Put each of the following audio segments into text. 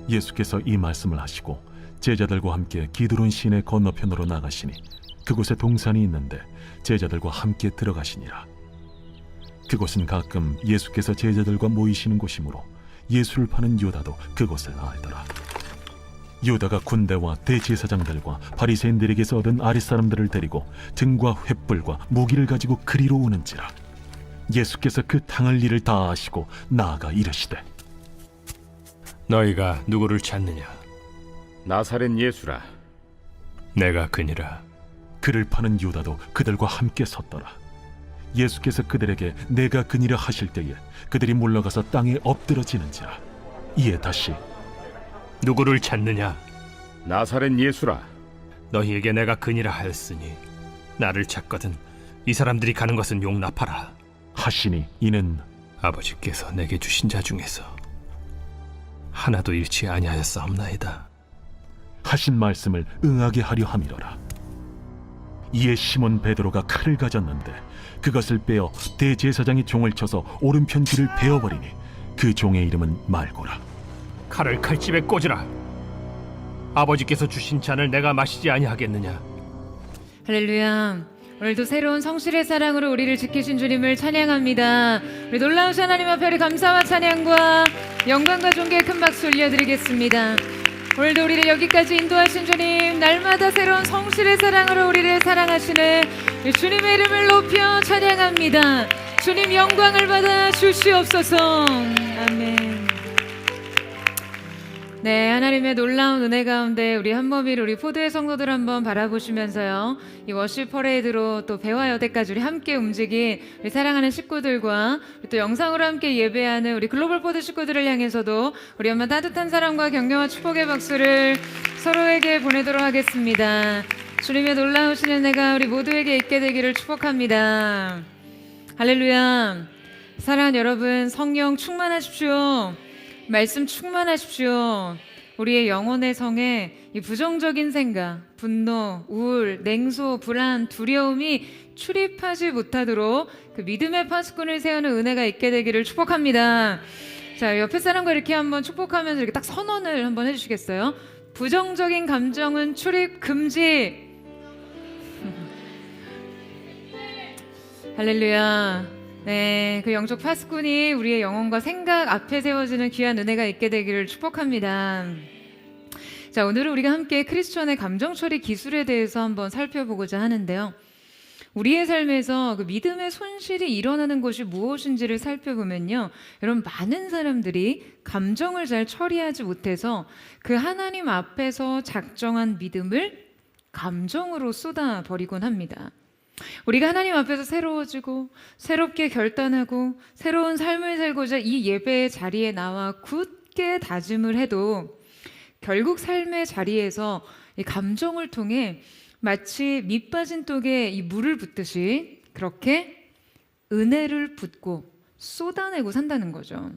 예수께서 이 말씀을 하시고 제자들과 함께 기드론 시내 건너편으로 나가시니 그곳에 동산이 있는데 제자들과 함께 들어가시니라. 그곳은 가끔 예수께서 제자들과 모이시는 곳이므로 예수를 파는 유다도 그곳을 알더라. 유다가 군대와 대제사장들과 바리새인들에게서 얻은 아랫사람들을 데리고 등과 횃불과 무기를 가지고 그리로 오는지라. 예수께서 그 당할 일을 다 아시고 나아가 이르시되, 너희가 누구를 찾느냐? 나사렛 예수라. 내가 그니라. 그를 파는 유다도 그들과 함께 섰더라. 예수께서 그들에게 내가 그니라 하실 때에 그들이 물러가서 땅에 엎드러지는지라. 이에 다시 누구를 찾느냐? 나사렛 예수라. 너희에게 내가 그니라 하였으니 나를 찾거든 이 사람들이 가는 것은 용납하라. 하시니 이는 아버지께서 내게 주신 자 중에서 하나도 잃지 아니하였사옵나이다. 하신 말씀을 응하게 하려 함이로라. 이에 시몬 베드로가 칼을 가졌는데 그것을 빼어 대제사장이 종을 쳐서 오른편 귀를 베어버리니 그 종의 이름은 말고라. 칼을 칼집에 꽂으라. 아버지께서 주신 잔을 내가 마시지 아니하겠느냐? 할렐루야. 오늘도 새로운 성실의 사랑으로 우리를 지키신 주님을 찬양합니다. 우리 놀라우신 하나님 앞에 우리 감사와 찬양과 영광과 존귀의 큰 박수 올려드리겠습니다. 오늘도 우리를 여기까지 인도하신 주님, 날마다 새로운 성실의 사랑으로 우리를 사랑하시는 주님의 이름을 높여 찬양합니다. 주님 영광을 받아 주시옵소서. 아멘. 네, 하나님의 놀라운 은혜 가운데 우리 한몸일 우리 포도의 성도들 한번 바라보시면서요, 이 워십 퍼레이드로 또 배와 여대까지 우리 함께 움직인 우리 사랑하는 식구들과 또 영상으로 함께 예배하는 우리 글로벌 포드 식구들을 향해서도 우리 엄마 따뜻한 사랑과 격려와 축복의 박수를 서로에게 보내도록 하겠습니다. 주님의 놀라우신 은혜가 우리 모두에게 있게 되기를 축복합니다. 할렐루야. 사랑하는 여러분, 성령 충만하십시오. 말씀 충만하십시오. 우리의 영혼의 성에 이 부정적인 생각, 분노, 우울, 냉소, 불안, 두려움이 출입하지 못하도록 그 믿음의 파수꾼을 세우는 은혜가 있게 되기를 축복합니다. 자, 옆에 사람과 이렇게 한번 축복하면서 이렇게 딱 선언을 한번 해주시겠어요? 부정적인 감정은 출입 금지. 할렐루야. 네, 그 영적 파수꾼이 우리의 영혼과 생각 앞에 세워지는 귀한 은혜가 있게 되기를 축복합니다. 자, 오늘은 우리가 함께 크리스천의 감정 처리 기술에 대해서 한번 살펴보고자 하는데요. 우리의 삶에서 그 믿음의 손실이 일어나는 것이 무엇인지를 살펴보면요, 여러분, 많은 사람들이 감정을 잘 처리하지 못해서 그 하나님 앞에서 작정한 믿음을 감정으로 쏟아버리곤 합니다. 우리가 하나님 앞에서 새로워지고 새롭게 결단하고 새로운 삶을 살고자 이 예배의 자리에 나와 굳게 다짐을 해도 결국 삶의 자리에서 이 감정을 통해 마치 밑 빠진 독에 이 물을 붓듯이 그렇게 은혜를 붓고 쏟아내고 산다는 거죠.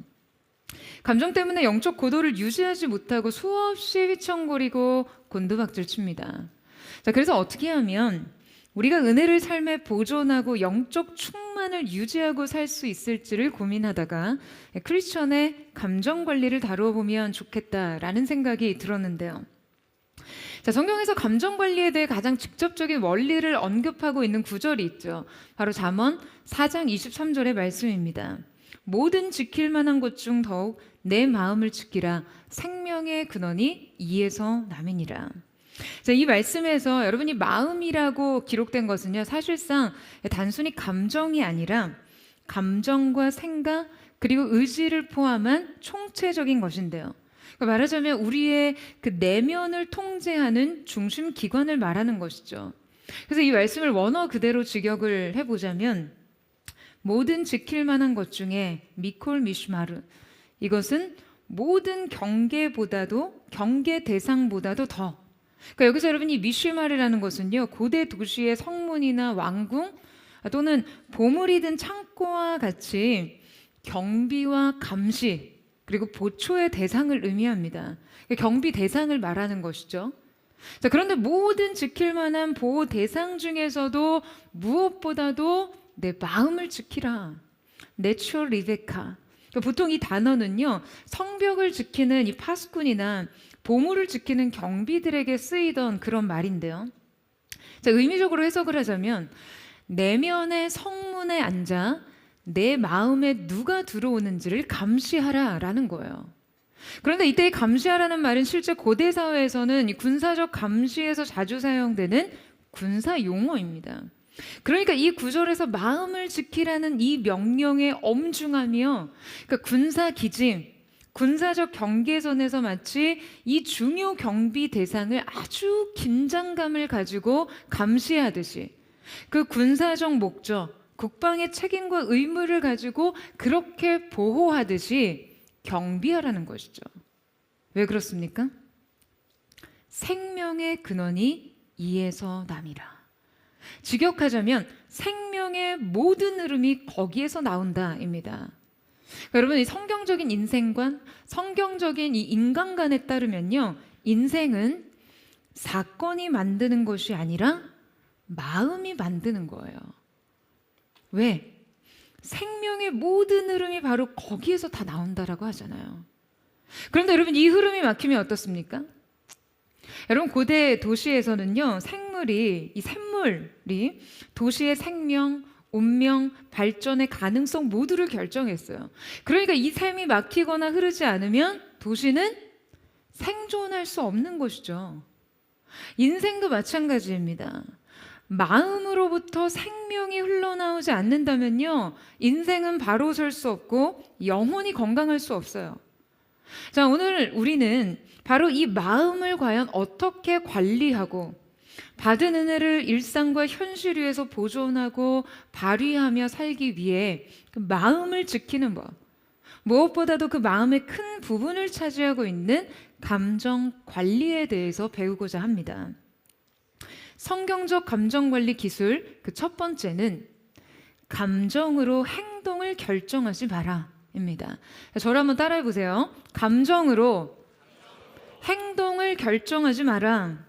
감정 때문에 영적 고도를 유지하지 못하고 수없이 휘청거리고 곤두박질 칩니다. 자, 그래서 어떻게 하면 우리가 은혜를 삶에 보존하고 영적 충만을 유지하고 살 수 있을지를 고민하다가 크리스천의 감정 관리를 다루어 보면 좋겠다라는 생각이 들었는데요. 자, 성경에서 감정 관리에 대해 가장 직접적인 원리를 언급하고 있는 구절이 있죠. 바로 잠언 4장 23절의 말씀입니다. 모든 지킬 만한 것 중 더욱 내 마음을 지키라. 생명의 근원이 이에서 남이니라. 자, 이 말씀에서 여러분이 마음이라고 기록된 것은요, 사실상 단순히 감정이 아니라 감정과 생각 그리고 의지를 포함한 총체적인 것인데요. 그러니까 말하자면 우리의 그 내면을 통제하는 중심 기관을 말하는 것이죠. 그래서 이 말씀을 원어 그대로 직역을 해보자면 모든 지킬 만한 것 중에 미콜 미슈마르, 이것은 모든 경계 대상보다도 더. 그러니까 여기서 여러분이 미슈마르라는 것은요, 고대 도시의 성문이나 왕궁 또는 보물이 든 창고와 같이 경비와 감시 그리고 보초의 대상을 의미합니다. 그러니까 경비 대상을 말하는 것이죠. 자, 그런데 모든 지킬 만한 보호 대상 중에서도 무엇보다도 내 마음을 지키라. 내추럴 리베카, 그러니까 보통 이 단어는요, 성벽을 지키는 이 파수꾼이나 보물을 지키는 경비들에게 쓰이던 그런 말인데요. 자, 의미적으로 해석을 하자면 내면의 성문에 앉아 내 마음에 누가 들어오는지를 감시하라라는 거예요. 그런데 이때 이 감시하라는 말은 실제 고대 사회에서는 이 군사적 감시에서 자주 사용되는 군사 용어입니다. 그러니까 이 구절에서 마음을 지키라는 이 명령의 엄중함이요, 그러니까 군사 기짐, 군사적 경계선에서 마치 이 중요 경비 대상을 아주 긴장감을 가지고 감시하듯이 그 군사적 목적, 국방의 책임과 의무를 가지고 그렇게 보호하듯이 경비하라는 것이죠. 왜 그렇습니까? 생명의 근원이 이에서 남이라. 직역하자면 생명의 모든 흐름이 거기에서 나온다입니다. 여러분, 이 성경적인 인생관, 성경적인 이 인간관에 따르면요, 인생은 사건이 만드는 것이 아니라 마음이 만드는 거예요. 왜? 생명의 모든 흐름이 바로 거기에서 다 나온다라고 하잖아요. 그런데 여러분, 이 흐름이 막히면 어떻습니까? 여러분, 고대 도시에서는요, 이 샘물이 도시의 생명, 운명, 발전의 가능성 모두를 결정했어요. 그러니까 이 샘이 막히거나 흐르지 않으면 도시는 생존할 수 없는 것이죠. 인생도 마찬가지입니다. 마음으로부터 생명이 흘러나오지 않는다면요, 인생은 바로 설 수 없고 영혼이 건강할 수 없어요. 자, 오늘 우리는 바로 이 마음을 과연 어떻게 관리하고 받은 은혜를 일상과 현실 위에서 보존하고 발휘하며 살기 위해 그 마음을 지키는 법, 무엇보다도 그 마음의 큰 부분을 차지하고 있는 감정 관리에 대해서 배우고자 합니다. 성경적 감정 관리 기술 그 첫 번째는 감정으로 행동을 결정하지 마라입니다. 저를 한번 따라해 보세요. 감정으로 행동을 결정하지 마라.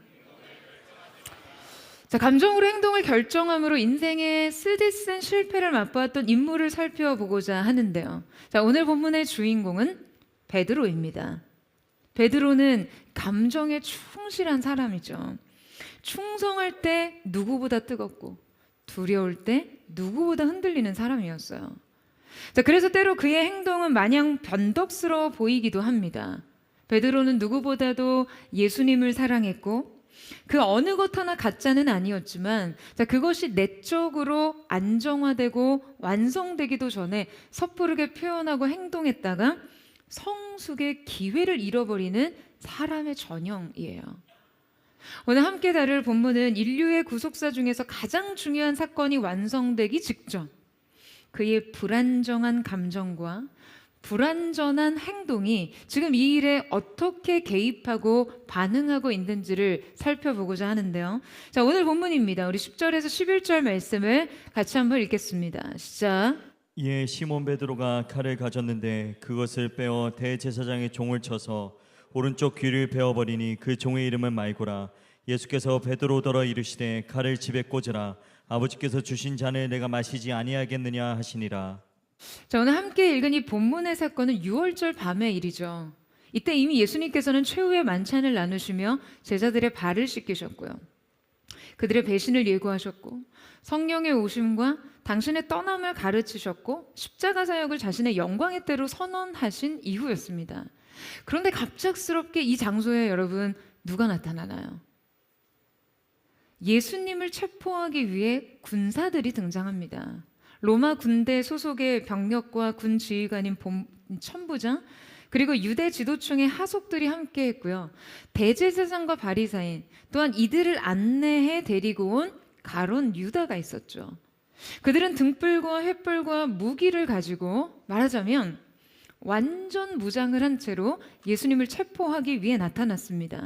자, 감정으로 행동을 결정함으로 인생의 쓰디쓴 실패를 맛보았던 인물을 살펴보고자 하는데요. 자, 오늘 본문의 주인공은 베드로입니다. 베드로는 감정에 충실한 사람이죠. 충성할 때 누구보다 뜨겁고 두려울 때 누구보다 흔들리는 사람이었어요. 자, 그래서 때로 그의 행동은 마냥 변덕스러워 보이기도 합니다. 베드로는 누구보다도 예수님을 사랑했고 그 어느 것 하나 가짜는 아니었지만, 자, 그것이 내적으로 안정화되고 완성되기도 전에 섣부르게 표현하고 행동했다가 성숙의 기회를 잃어버리는 사람의 전형이에요. 오늘 함께 다룰 본문은 인류의 구속사 중에서 가장 중요한 사건이 완성되기 직전 그의 불안정한 감정과 불완전한 행동이 지금 이 일에 어떻게 개입하고 반응하고 있는지를 살펴보고자 하는데요. 자, 오늘 본문입니다. 우리 10절에서 11절 말씀을 같이 한번 읽겠습니다. 시작. 이에 시몬 베드로가 칼을 가졌는데 그것을 빼어 대제사장의 종을 쳐서 오른쪽 귀를 베어버리니 그 종의 이름은 말고라. 예수께서 베드로더러 이르시되 칼을 집에 꽂으라. 아버지께서 주신 잔을 내가 마시지 아니하겠느냐 하시니라. 자, 오늘 함께 읽은 이 본문의 사건은 유월절 밤의 일이죠. 이때 이미 예수님께서는 최후의 만찬을 나누시며 제자들의 발을 씻기셨고요. 그들의 배신을 예고하셨고 성령의 오심과 당신의 떠남을 가르치셨고 십자가 사역을 자신의 영광의 때로 선언하신 이후였습니다. 그런데 갑작스럽게 이 장소에 여러분 누가 나타나나요? 예수님을 체포하기 위해 군사들이 등장합니다. 로마 군대 소속의 병력과 군 지휘관인 천부장 그리고 유대 지도층의 하속들이 함께했고요. 대제사장과 바리사인 또한 이들을 안내해 데리고 온 가론 유다가 있었죠. 그들은 등불과 횃불과 무기를 가지고 말하자면 완전 무장을 한 채로 예수님을 체포하기 위해 나타났습니다.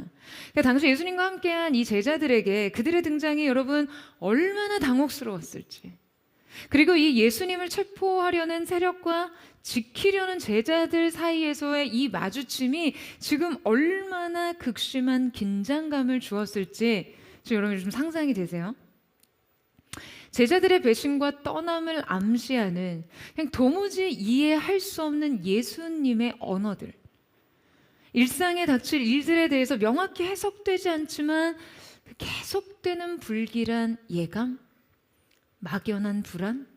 그러니까 당시 예수님과 함께한 이 제자들에게 그들의 등장이 여러분 얼마나 당혹스러웠을지, 그리고 이 예수님을 체포하려는 세력과 지키려는 제자들 사이에서의 이 마주침이 지금 얼마나 극심한 긴장감을 주었을지 지금 여러분 좀 상상이 되세요? 제자들의 배신과 떠남을 암시하는 그냥 도무지 이해할 수 없는 예수님의 언어들, 일상에 닥칠 일들에 대해서 명확히 해석되지 않지만 계속되는 불길한 예감, 막연한 불안.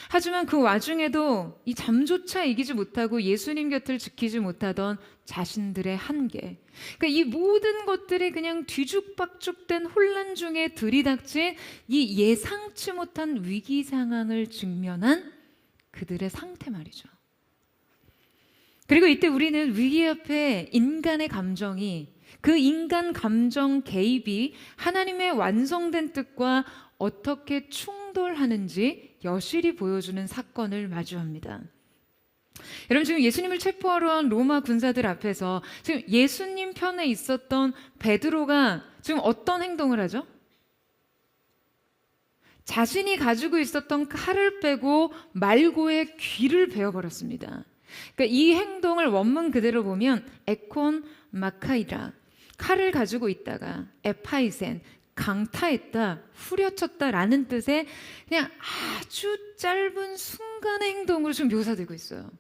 하지만 그 와중에도 이 잠조차 이기지 못하고 예수님 곁을 지키지 못하던 자신들의 한계. 그러니까 이 모든 것들이 그냥 뒤죽박죽된 혼란 중에 들이닥친 이 예상치 못한 위기 상황을 직면한 그들의 상태 말이죠. 그리고 이때 우리는 위기 앞에 인간의 감정이, 그 인간 감정 개입이 하나님의 완성된 뜻과 어떻게 충돌하는지 여실히 보여주는 사건을 마주합니다. 여러분, 지금 예수님을 체포하러 온 로마 군사들 앞에서 지금 예수님 편에 있었던 베드로가 지금 어떤 행동을 하죠? 자신이 가지고 있었던 칼을 빼고 말고의 귀를 베어버렸습니다. 그러니까 이 행동을 원문 그대로 보면 에콘 마카이라, 칼을 가지고 있다가 에파이센, 강타했다, 후려쳤다라는 뜻의 그냥 아주 짧은 순간의 행동으로 지금 묘사되고 있어요.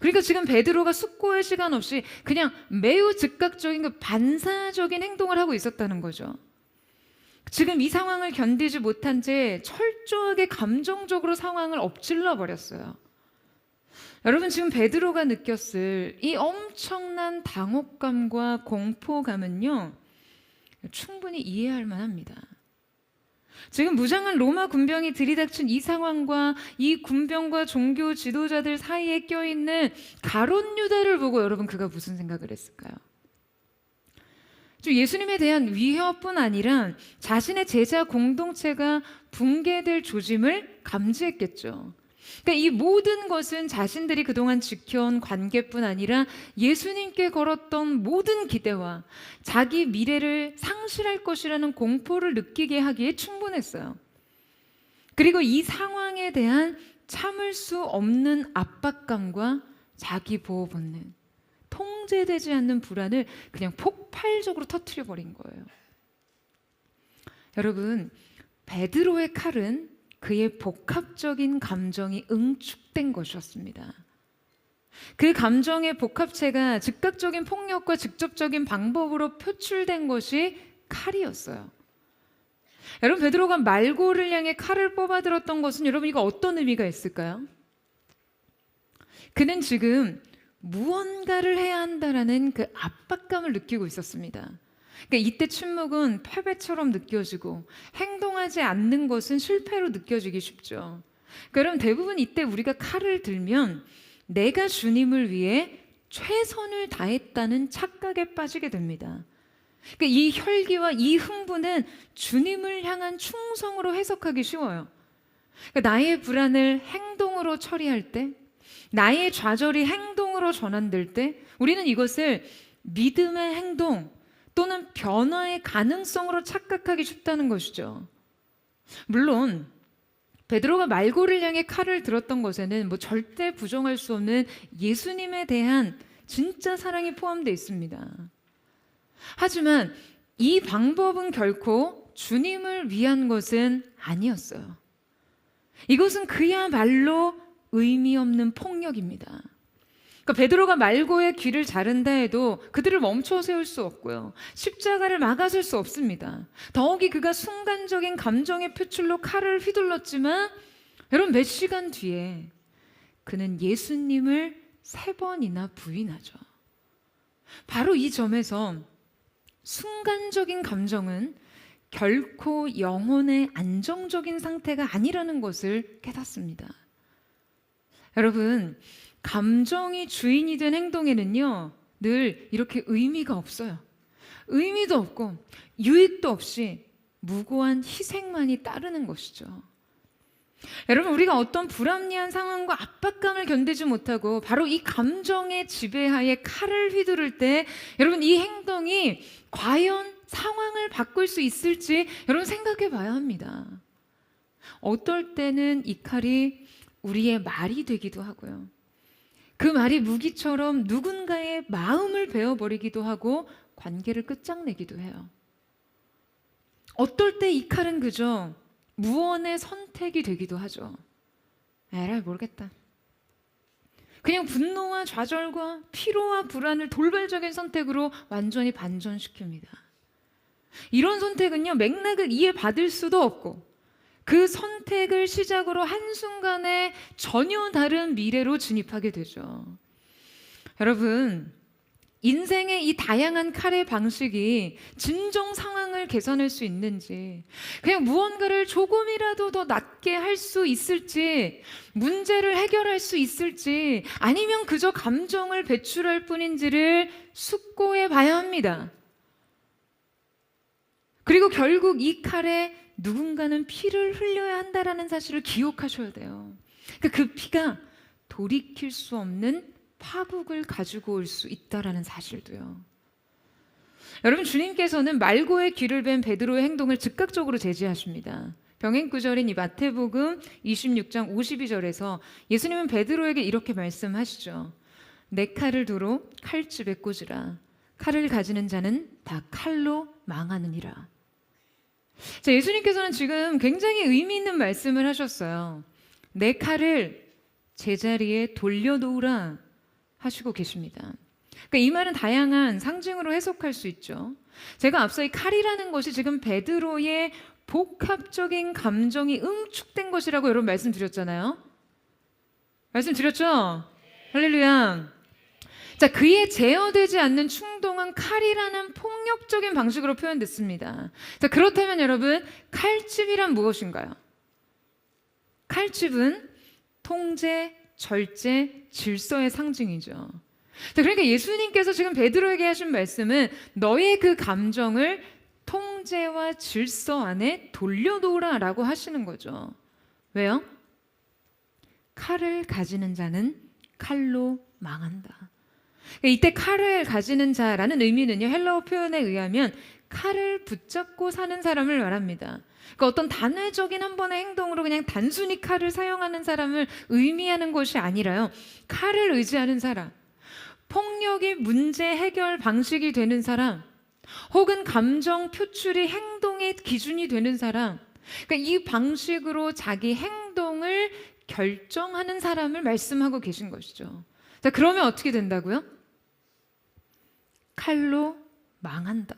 그러니까 지금 베드로가 숙고할 시간 없이 그냥 매우 즉각적인 그 반사적인 행동을 하고 있었다는 거죠. 지금 이 상황을 견디지 못한 채 철저하게 감정적으로 상황을 엎질러 버렸어요. 여러분, 지금 베드로가 느꼈을 이 엄청난 당혹감과 공포감은요, 충분히 이해할 만합니다. 지금 무장한 로마 군병이 들이닥친 이 상황과 이 군병과 종교 지도자들 사이에 껴있는 가룟 유다를 보고 여러분, 그가 무슨 생각을 했을까요? 예수님에 대한 위협뿐 아니라 자신의 제자 공동체가 붕괴될 조짐을 감지했겠죠. 그러니까 이 모든 것은 자신들이 그동안 지켜온 관계뿐 아니라 예수님께 걸었던 모든 기대와 자기 미래를 상실할 것이라는 공포를 느끼게 하기에 충분했어요. 그리고 이 상황에 대한 참을 수 없는 압박감과 자기 보호 본능, 통제되지 않는 불안을 그냥 폭발적으로 터뜨려 버린 거예요. 여러분, 베드로의 칼은 그의 복합적인 감정이 응축된 것이었습니다. 그 감정의 복합체가 즉각적인 폭력과 직접적인 방법으로 표출된 것이 칼이었어요. 여러분, 베드로가 말고를 향해 칼을 뽑아들었던 것은 여러분, 이거 어떤 의미가 있을까요? 그는 지금 무언가를 해야 한다라는 그 압박감을 느끼고 있었습니다. 그러니까 이때 침묵은 패배처럼 느껴지고 행동하지 않는 것은 실패로 느껴지기 쉽죠. 그럼 대부분 이때 우리가 칼을 들면 내가 주님을 위해 최선을 다했다는 착각에 빠지게 됩니다. 그러니까 이 혈기와 이 흥분은 주님을 향한 충성으로 해석하기 쉬워요. 그러니까 나의 불안을 행동으로 처리할 때, 나의 좌절이 행동으로 전환될 때 우리는 이것을 믿음의 행동 또는 변화의 가능성으로 착각하기 쉽다는 것이죠. 물론 베드로가 말고를 향해 칼을 들었던 것에는 절대 부정할 수 없는 예수님에 대한 진짜 사랑이 포함되어 있습니다. 하지만 이 방법은 결코 주님을 위한 것은 아니었어요. 이것은 그야말로 의미 없는 폭력입니다. 그러니까 베드로가 말고의 귀를 자른다 해도 그들을 멈춰 세울 수 없고요. 십자가를 막아설 수 없습니다. 더욱이 그가 순간적인 감정의 표출로 칼을 휘둘렀지만 여러분, 몇 시간 뒤에 그는 예수님을 3번이나 부인하죠. 바로 이 점에서 순간적인 감정은 결코 영혼의 안정적인 상태가 아니라는 것을 깨닫습니다. 여러분, 감정이 주인이 된 행동에는요, 늘 이렇게 의미가 없어요. 의미도 없고 유익도 없이 무고한 희생만이 따르는 것이죠. 여러분, 우리가 어떤 불합리한 상황과 압박감을 견디지 못하고 바로 이 감정의 지배하에 칼을 휘두를 때 여러분, 이 행동이 과연 상황을 바꿀 수 있을지 여러분 생각해 봐야 합니다. 어떨 때는 이 칼이 우리의 말이 되기도 하고요. 그 말이 무기처럼 누군가의 마음을 베어버리기도 하고 관계를 끝장내기도 해요. 어떨 때 이 칼은 그저 무언의 선택이 되기도 하죠. 에라이 모르겠다. 그냥 분노와 좌절과 피로와 불안을 돌발적인 선택으로 완전히 반전시킵니다. 이런 선택은요, 맥락을 이해받을 수도 없고 그 선택을 시작으로 한순간에 전혀 다른 미래로 진입하게 되죠. 여러분, 인생의 이 다양한 칼의 방식이 진정 상황을 개선할 수 있는지, 그냥 무언가를 조금이라도 더 낫게 할 수 있을지, 문제를 해결할 수 있을지, 아니면 그저 감정을 배출할 뿐인지를 숙고해 봐야 합니다. 그리고 결국 이 칼에 누군가는 피를 흘려야 한다라는 사실을 기억하셔야 돼요. 그 피가 돌이킬 수 없는 파국을 가지고 올 수 있다라는 사실도요. 여러분, 주님께서는 말고의 귀를 벤 베드로의 행동을 즉각적으로 제지하십니다. 병행 구절인 이 마태복음 26장 52절에서 예수님은 베드로에게 이렇게 말씀하시죠. 내 칼을 도로 칼집에 꽂으라. 칼을 가지는 자는 다 칼로 망하느니라. 자, 예수님께서는 지금 굉장히 의미 있는 말씀을 하셨어요. 내 칼을 제자리에 돌려놓으라 하시고 계십니다. 그러니까 이 말은 다양한 상징으로 해석할 수 있죠. 제가 앞서 이 칼이라는 것이 지금 베드로의 복합적인 감정이 응축된 것이라고 여러분 말씀드렸잖아요. 말씀드렸죠? 할렐루야. 자, 그에 제어되지 않는 충동은 칼이라는 폭력적인 방식으로 표현됐습니다. 자, 그렇다면 여러분, 칼집이란 무엇인가요? 칼집은 통제, 절제, 질서의 상징이죠. 자, 그러니까 예수님께서 지금 베드로에게 하신 말씀은 너의 그 감정을 통제와 질서 안에 돌려놓으라라고 하시는 거죠. 왜요? 칼을 가지는 자는 칼로 망한다. 이때 칼을 가지는 자라는 의미는요, 헬라어 표현에 의하면 칼을 붙잡고 사는 사람을 말합니다. 그러니까 어떤 단회적인 한 번의 행동으로 그냥 단순히 칼을 사용하는 사람을 의미하는 것이 아니라요, 칼을 의지하는 사람, 폭력이 문제 해결 방식이 되는 사람, 혹은 감정 표출이 행동의 기준이 되는 사람, 그러니까 이 방식으로 자기 행동을 결정하는 사람을 말씀하고 계신 것이죠. 자, 그러면 어떻게 된다고요? 칼로 망한다.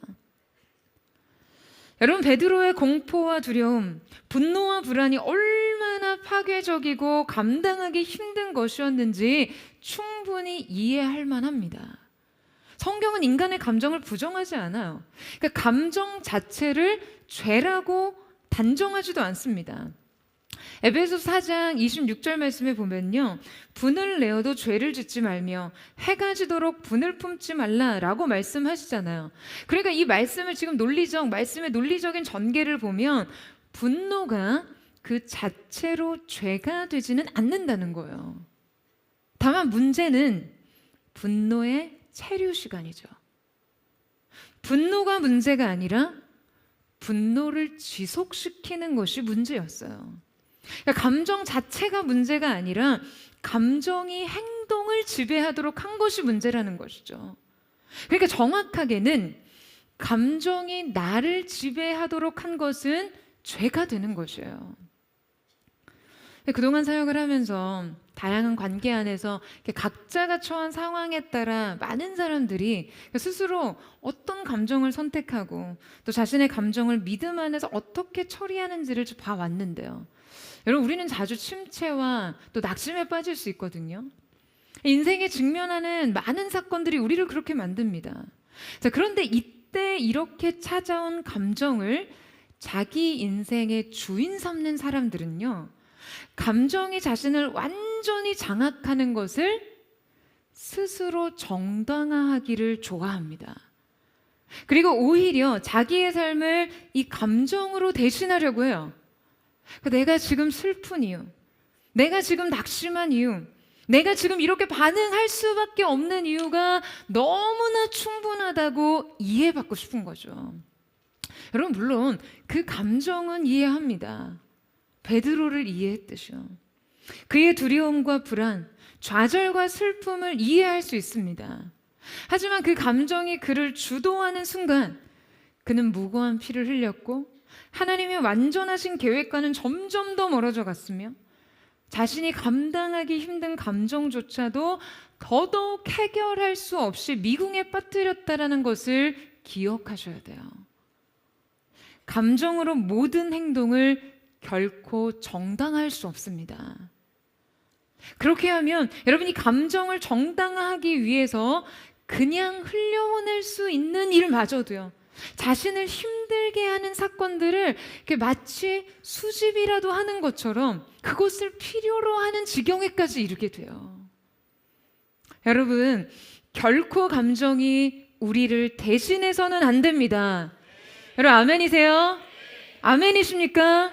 여러분, 베드로의 공포와 두려움, 분노와 불안이 얼마나 파괴적이고 감당하기 힘든 것이었는지 충분히 이해할 만합니다. 성경은 인간의 감정을 부정하지 않아요. 그러니까 감정 자체를 죄라고 단정하지도 않습니다. 에베소서 4장 26절 말씀에 보면요, 분을 내어도 죄를 짓지 말며 해가 지도록 분을 품지 말라라고 말씀하시잖아요. 그러니까 이 말씀을 지금 말씀의 논리적인 전개를 보면 분노가 그 자체로 죄가 되지는 않는다는 거예요. 다만 문제는 분노의 체류 시간이죠. 분노가 문제가 아니라 분노를 지속시키는 것이 문제였어요. 그러니까 감정 자체가 문제가 아니라 감정이 행동을 지배하도록 한 것이 문제라는 것이죠. 그러니까 정확하게는 감정이 나를 지배하도록 한 것은 죄가 되는 것이에요. 그동안 사역을 하면서 다양한 관계 안에서 각자가 처한 상황에 따라 많은 사람들이 스스로 어떤 감정을 선택하고 또 자신의 감정을 믿음 안에서 어떻게 처리하는지를 좀 봐왔는데요. 여러분, 우리는 자주 침체와 또 낙심에 빠질 수 있거든요. 인생에 직면하는 많은 사건들이 우리를 그렇게 만듭니다. 자, 그런데 이때 이렇게 찾아온 감정을 자기 인생의 주인 삼는 사람들은요, 감정이 자신을 완전히 장악하는 것을 스스로 정당화하기를 좋아합니다. 그리고 오히려 자기의 삶을 이 감정으로 대신하려고 해요. 내가 지금 슬픈 이유, 내가 지금 낙심한 이유, 내가 지금 이렇게 반응할 수밖에 없는 이유가 너무나 충분하다고 이해받고 싶은 거죠. 여러분, 물론 그 감정은 이해합니다. 베드로를 이해했듯이요. 그의 두려움과 불안, 좌절과 슬픔을 이해할 수 있습니다. 하지만 그 감정이 그를 주도하는 순간 그는 무고한 피를 흘렸고 하나님의 완전하신 계획과는 점점 더 멀어져 갔으며 자신이 감당하기 힘든 감정조차도 더더욱 해결할 수 없이 미궁에 빠뜨렸다라는 것을 기억하셔야 돼요. 감정으로 모든 행동을 결코 정당화할 수 없습니다. 그렇게 하면 여러분이 감정을 정당화하기 위해서 그냥 흘려보낼 수 있는 일마저도요, 자신을 힘들게 하는 사건들을 이렇게 마치 수집이라도 하는 것처럼 그것을 필요로 하는 지경에까지 이르게 돼요. 여러분, 결코 감정이 우리를 대신해서는 안 됩니다. 여러분, 아멘이세요? 아멘이십니까?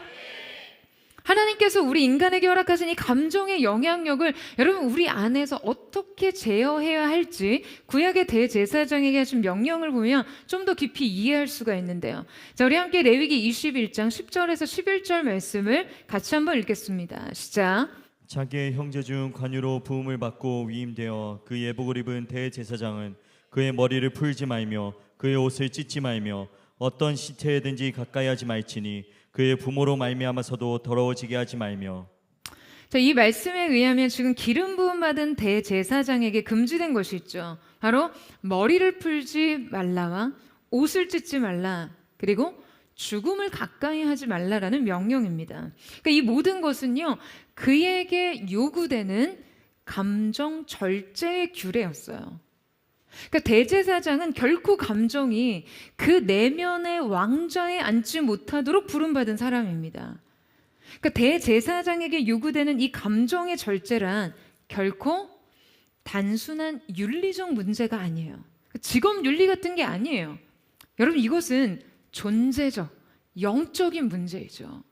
하나님께서 우리 인간에게 허락하신 이 감정의 영향력을 여러분 우리 안에서 어떻게 제어해야 할지 구약의 대제사장에게 하신 명령을 보면 좀 더 깊이 이해할 수가 있는데요. 자, 우리 함께 레위기 21장 10절에서 11절 말씀을 같이 한번 읽겠습니다. 시작. 자기의 형제 중 관유로 부음을 받고 위임되어 그 예복을 입은 대제사장은 그의 머리를 풀지 말며 그의 옷을 찢지 말며 어떤 시체에든지 가까이 하지 말지니 그의 부모로 말미암아서도 더러워지게 하지 말며. 자, 이 말씀에 의하면 지금 기름 부음 받은 대제사장에게 금지된 것이 있죠. 바로 머리를 풀지 말라와 옷을 찢지 말라, 그리고 죽음을 가까이 하지 말라라는 명령입니다. 그러니까 이 모든 것은요, 그에게 요구되는 감정 절제의 규례였어요. 그러니까 대제사장은 결코 감정이 그 내면의 왕좌에 앉지 못하도록 부름받은 사람입니다. 그러니까 대제사장에게 요구되는 이 감정의 절제란 결코 단순한 윤리적 문제가 아니에요. 직업 윤리 같은 게 아니에요. 여러분, 이것은 존재적, 영적인 문제이죠.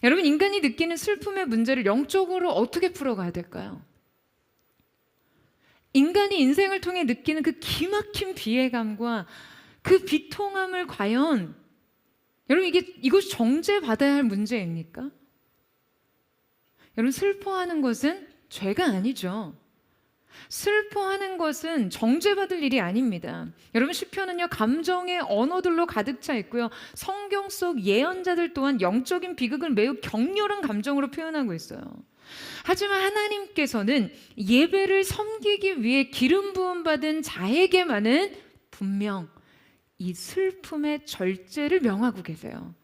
여러분, 인간이 느끼는 슬픔의 문제를 영적으로 어떻게 풀어가야 될까요? 인간이 인생을 통해 느끼는 그 기막힌 비애감과 그 비통함을 과연 여러분 이것이 정죄받아야 할 문제입니까? 여러분, 슬퍼하는 것은 죄가 아니죠. 슬퍼하는 것은 정죄받을 일이 아닙니다. 여러분, 시편은요 감정의 언어들로 가득 차 있고요, 성경 속 예언자들 또한 영적인 비극을 매우 격렬한 감정으로 표현하고 있어요. 하지만 하나님께서는 예배를 섬기기 위해 기름 부음 받은 자에게만은 분명 이 슬픔의 절제를 명하고 계세요.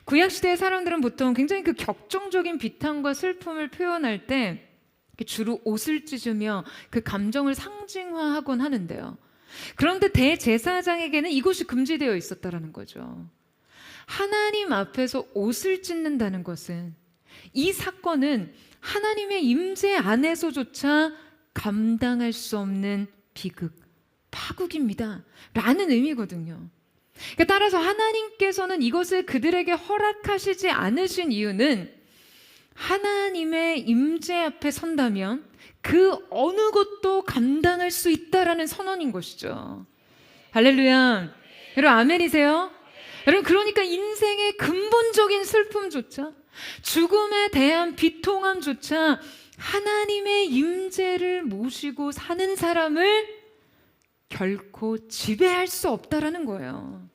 구약시대의 사람들은 보통 굉장히 그 격정적인 비탄과 슬픔을 표현할 때 주로 옷을 찢으며 그 감정을 상징화하곤 하는데요. 그런데 대제사장에게는 이것이 금지되어 있었다는 거죠. 하나님 앞에서 옷을 찢는다는 것은, 이 사건은 하나님의 임재 안에서조차 감당할 수 없는 비극, 파국입니다 라는 의미거든요. 그러니까 따라서 하나님께서는 이것을 그들에게 허락하시지 않으신 이유는 하나님의 임재 앞에 선다면 그 어느 것도 감당할 수 있다라는 선언인 것이죠. 할렐루야. 여러분, 아멘이세요? 여러분, 그러니까 인생의 근본적인 슬픔조차, 죽음에 대한 비통함조차 하나님의 임재를 모시고 사는 사람을 결코 지배할 수 없다라는 거예요.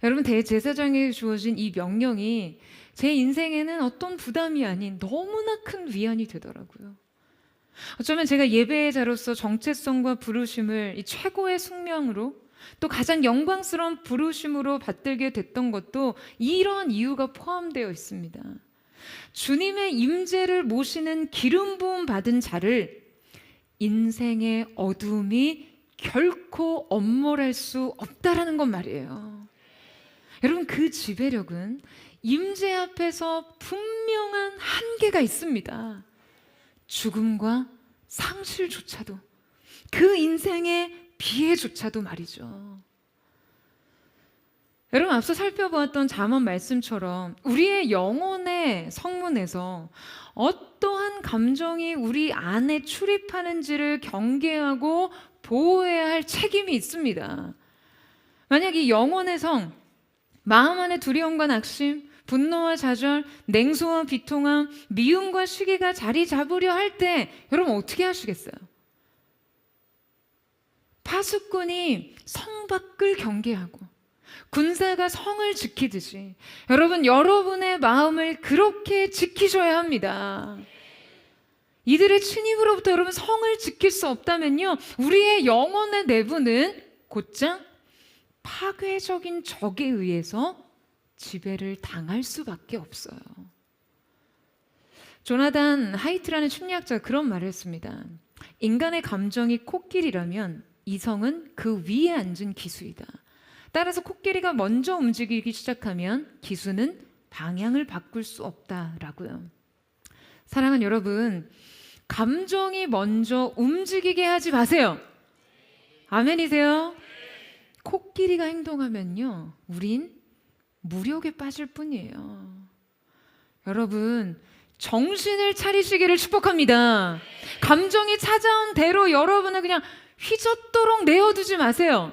여러분, 대제사장에게 주어진 이 명령이 제 인생에는 어떤 부담이 아닌 너무나 큰 위안이 되더라고요. 어쩌면 제가 예배자로서 정체성과 부르심을 이 최고의 숙명으로, 또 가장 영광스러운 부르심으로 받들게 됐던 것도 이런 이유가 포함되어 있습니다. 주님의 임재를 모시는 기름 부음 받은 자를 인생의 어두움이 결코 엄몰할 수 없다라는 것 말이에요. 여러분, 그 지배력은 임재 앞에서 분명한 한계가 있습니다. 죽음과 상실조차도, 그 인생의 비애조차도 말이죠. 여러분, 앞서 살펴보았던 잠언 말씀처럼 우리의 영혼의 성문에서 어떠한 감정이 우리 안에 출입하는지를 경계하고 보호해야 할 책임이 있습니다. 만약 이 영혼의 성, 마음 안에 두려움과 낙심, 분노와 좌절, 냉소와 비통함, 미움과 시기가 자리 잡으려 할 때 여러분 어떻게 하시겠어요? 파수꾼이 성 밖을 경계하고 군사가 성을 지키듯이 여러분, 여러분의 마음을 그렇게 지키셔야 합니다. 이들의 침입으로부터 여러분 성을 지킬 수 없다면요, 우리의 영혼의 내부는 곧장 파괴적인 적에 의해서 지배를 당할 수밖에 없어요. 조나단 하이트라는 심리학자가 그런 말을 했습니다. 인간의 감정이 코끼리라면 이성은 그 위에 앉은 기수이다. 따라서 코끼리가 먼저 움직이기 시작하면 기수는 방향을 바꿀 수 없다라고요. 사랑하는 여러분, 감정이 먼저 움직이게 하지 마세요. 아멘이세요? 코끼리가 행동하면요, 우린 무력에 빠질 뿐이에요. 여러분, 정신을 차리시기를 축복합니다. 감정이 찾아온 대로 여러분은 그냥 휘젓도록 내어두지 마세요.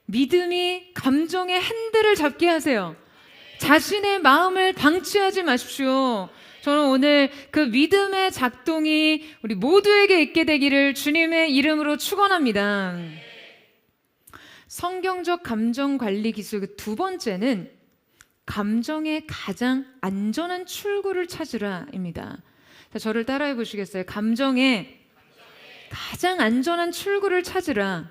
믿음이 감정의 핸들을 잡게 하세요. 자신의 마음을 방치하지 마십시오. 저는 오늘 그 믿음의 작동이 우리 모두에게 있게 되기를 주님의 이름으로 축원합니다. 성경적 감정 관리 기술 그 두 번째는 감정의 가장 안전한 출구를 찾으라입니다. 자, 저를 따라해 보시겠어요? 감정의 가장 안전한 출구를 찾으라.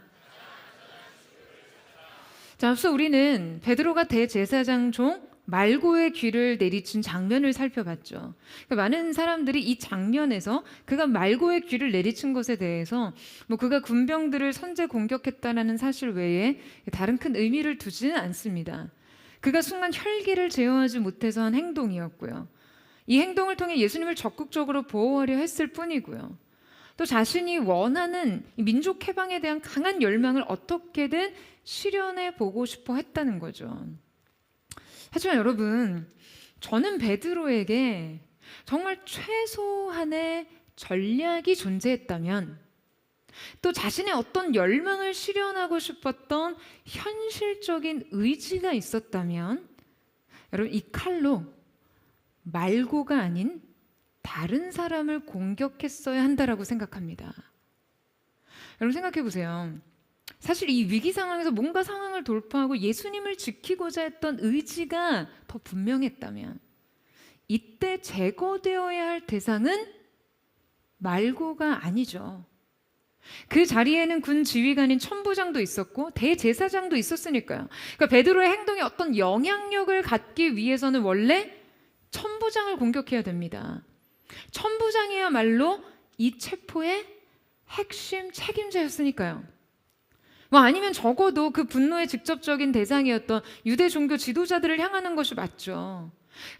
자, 앞서 우리는 베드로가 대제사장 종 말고의 귀를 내리친 장면을 살펴봤죠. 그러니까 많은 사람들이 이 장면에서 그가 말고의 귀를 내리친 것에 대해서 그가 군병들을 선제 공격했다는 사실 외에 다른 큰 의미를 두지는 않습니다. 그가 순간 혈기를 제어하지 못해서 한 행동이었고요. 이 행동을 통해 예수님을 적극적으로 보호하려 했을 뿐이고요. 또 자신이 원하는 민족 해방에 대한 강한 열망을 어떻게든 실현해 보고 싶어 했다는 거죠. 하지만 여러분, 저는 베드로에게 정말 최소한의 전략이 존재했다면, 또 자신의 어떤 열망을 실현하고 싶었던 현실적인 의지가 있었다면, 여러분, 이 칼로 말고가 아닌 다른 사람을 공격했어야 한다라고 생각합니다. 여러분 생각해 보세요. 사실 이 위기 상황에서 뭔가 상황을 돌파하고 예수님을 지키고자 했던 의지가 더 분명했다면, 이때 제거되어야 할 대상은 말고가 아니죠. 그 자리에는 군 지휘관인 천부장도 있었고 대제사장도 있었으니까요. 그러니까 베드로의 행동에 어떤 영향력을 갖기 위해서는 원래 천부장을 공격해야 됩니다. 천부장이야말로 이 체포의 핵심 책임자였으니까요. 아니면 적어도 그 분노의 직접적인 대상이었던 유대 종교 지도자들을 향하는 것이 맞죠.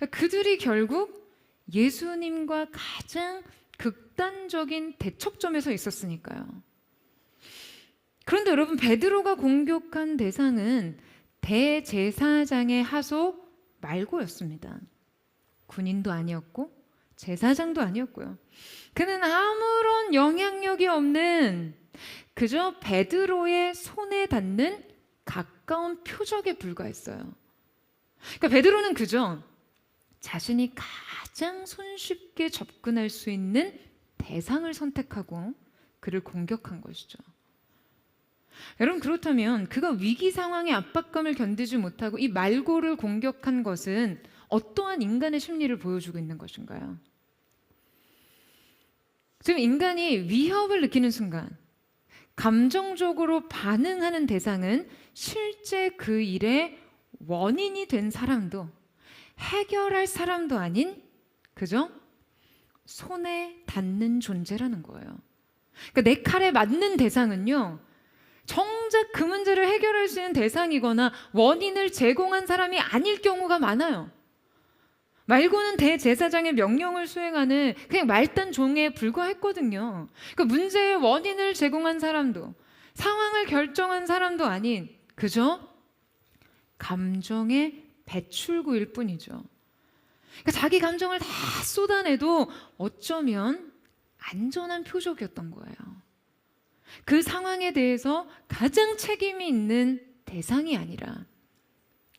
그들이 결국 예수님과 가장 극단적인 대척점에 서 있었으니까요. 그런데 여러분, 베드로가 공격한 대상은 대제사장의 하소 말고였습니다. 군인도 아니었고 제사장도 아니었고요. 그는 아무런 영향력이 없는 그저 베드로의 손에 닿는 가까운 표적에 불과했어요. 그러니까 베드로는 그저 자신이 가장 손쉽게 접근할 수 있는 대상을 선택하고 그를 공격한 것이죠. 여러분, 그렇다면 그가 위기 상황의 압박감을 견디지 못하고 이 말고를 공격한 것은 어떠한 인간의 심리를 보여주고 있는 것인가요? 지금 인간이 위협을 느끼는 순간 감정적으로 반응하는 대상은 실제 그 일의 원인이 된 사람도 해결할 사람도 아닌 그저 손에 닿는 존재라는 거예요. 그러니까 내 칼에 맞는 대상은요, 정작 그 문제를 해결할 수 있는 대상이거나 원인을 제공한 사람이 아닐 경우가 많아요. 말고는 대제사장의 명령을 수행하는 그냥 말단 종에 불과했거든요. 그러니까 문제의 원인을 제공한 사람도 상황을 결정한 사람도 아닌 그저 감정의 배출구일 뿐이죠. 그러니까 자기 감정을 다 쏟아내도 어쩌면 안전한 표적이었던 거예요. 그 상황에 대해서 가장 책임이 있는 대상이 아니라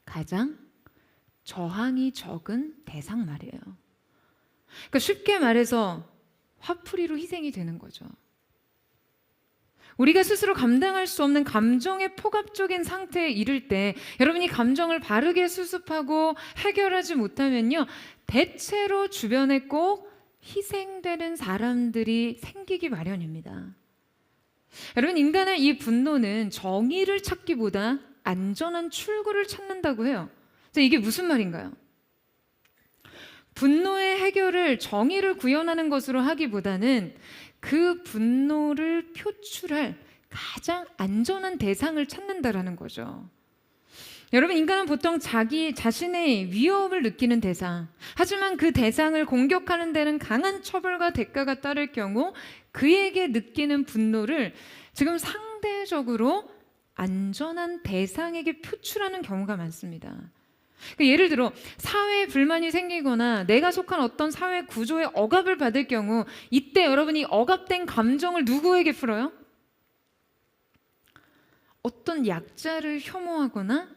가장 저항이 적은 대상 말이에요. 그러니까 쉽게 말해서 화풀이로 희생이 되는 거죠. 우리가 스스로 감당할 수 없는 감정의 폭압적인 상태에 이를 때 여러분이 감정을 바르게 수습하고 해결하지 못하면요, 대체로 주변에 꼭 희생되는 사람들이 생기기 마련입니다. 여러분, 인간의 이 분노는 정의를 찾기보다 안전한 출구를 찾는다고 해요. 이게 무슨 말인가요? 분노의 해결을 정의를 구현하는 것으로 하기보다는 그 분노를 표출할 가장 안전한 대상을 찾는다라는 거죠. 여러분, 인간은 보통 자기 자신의 위협을 느끼는 대상, 하지만 그 대상을 공격하는 데는 강한 처벌과 대가가 따를 경우 그에게 느끼는 분노를 지금 상대적으로 안전한 대상에게 표출하는 경우가 많습니다. 예를 들어 사회에 불만이 생기거나 내가 속한 어떤 사회 구조에 억압을 받을 경우, 이때 여러분이 억압된 감정을 누구에게 풀어요? 어떤 약자를 혐오하거나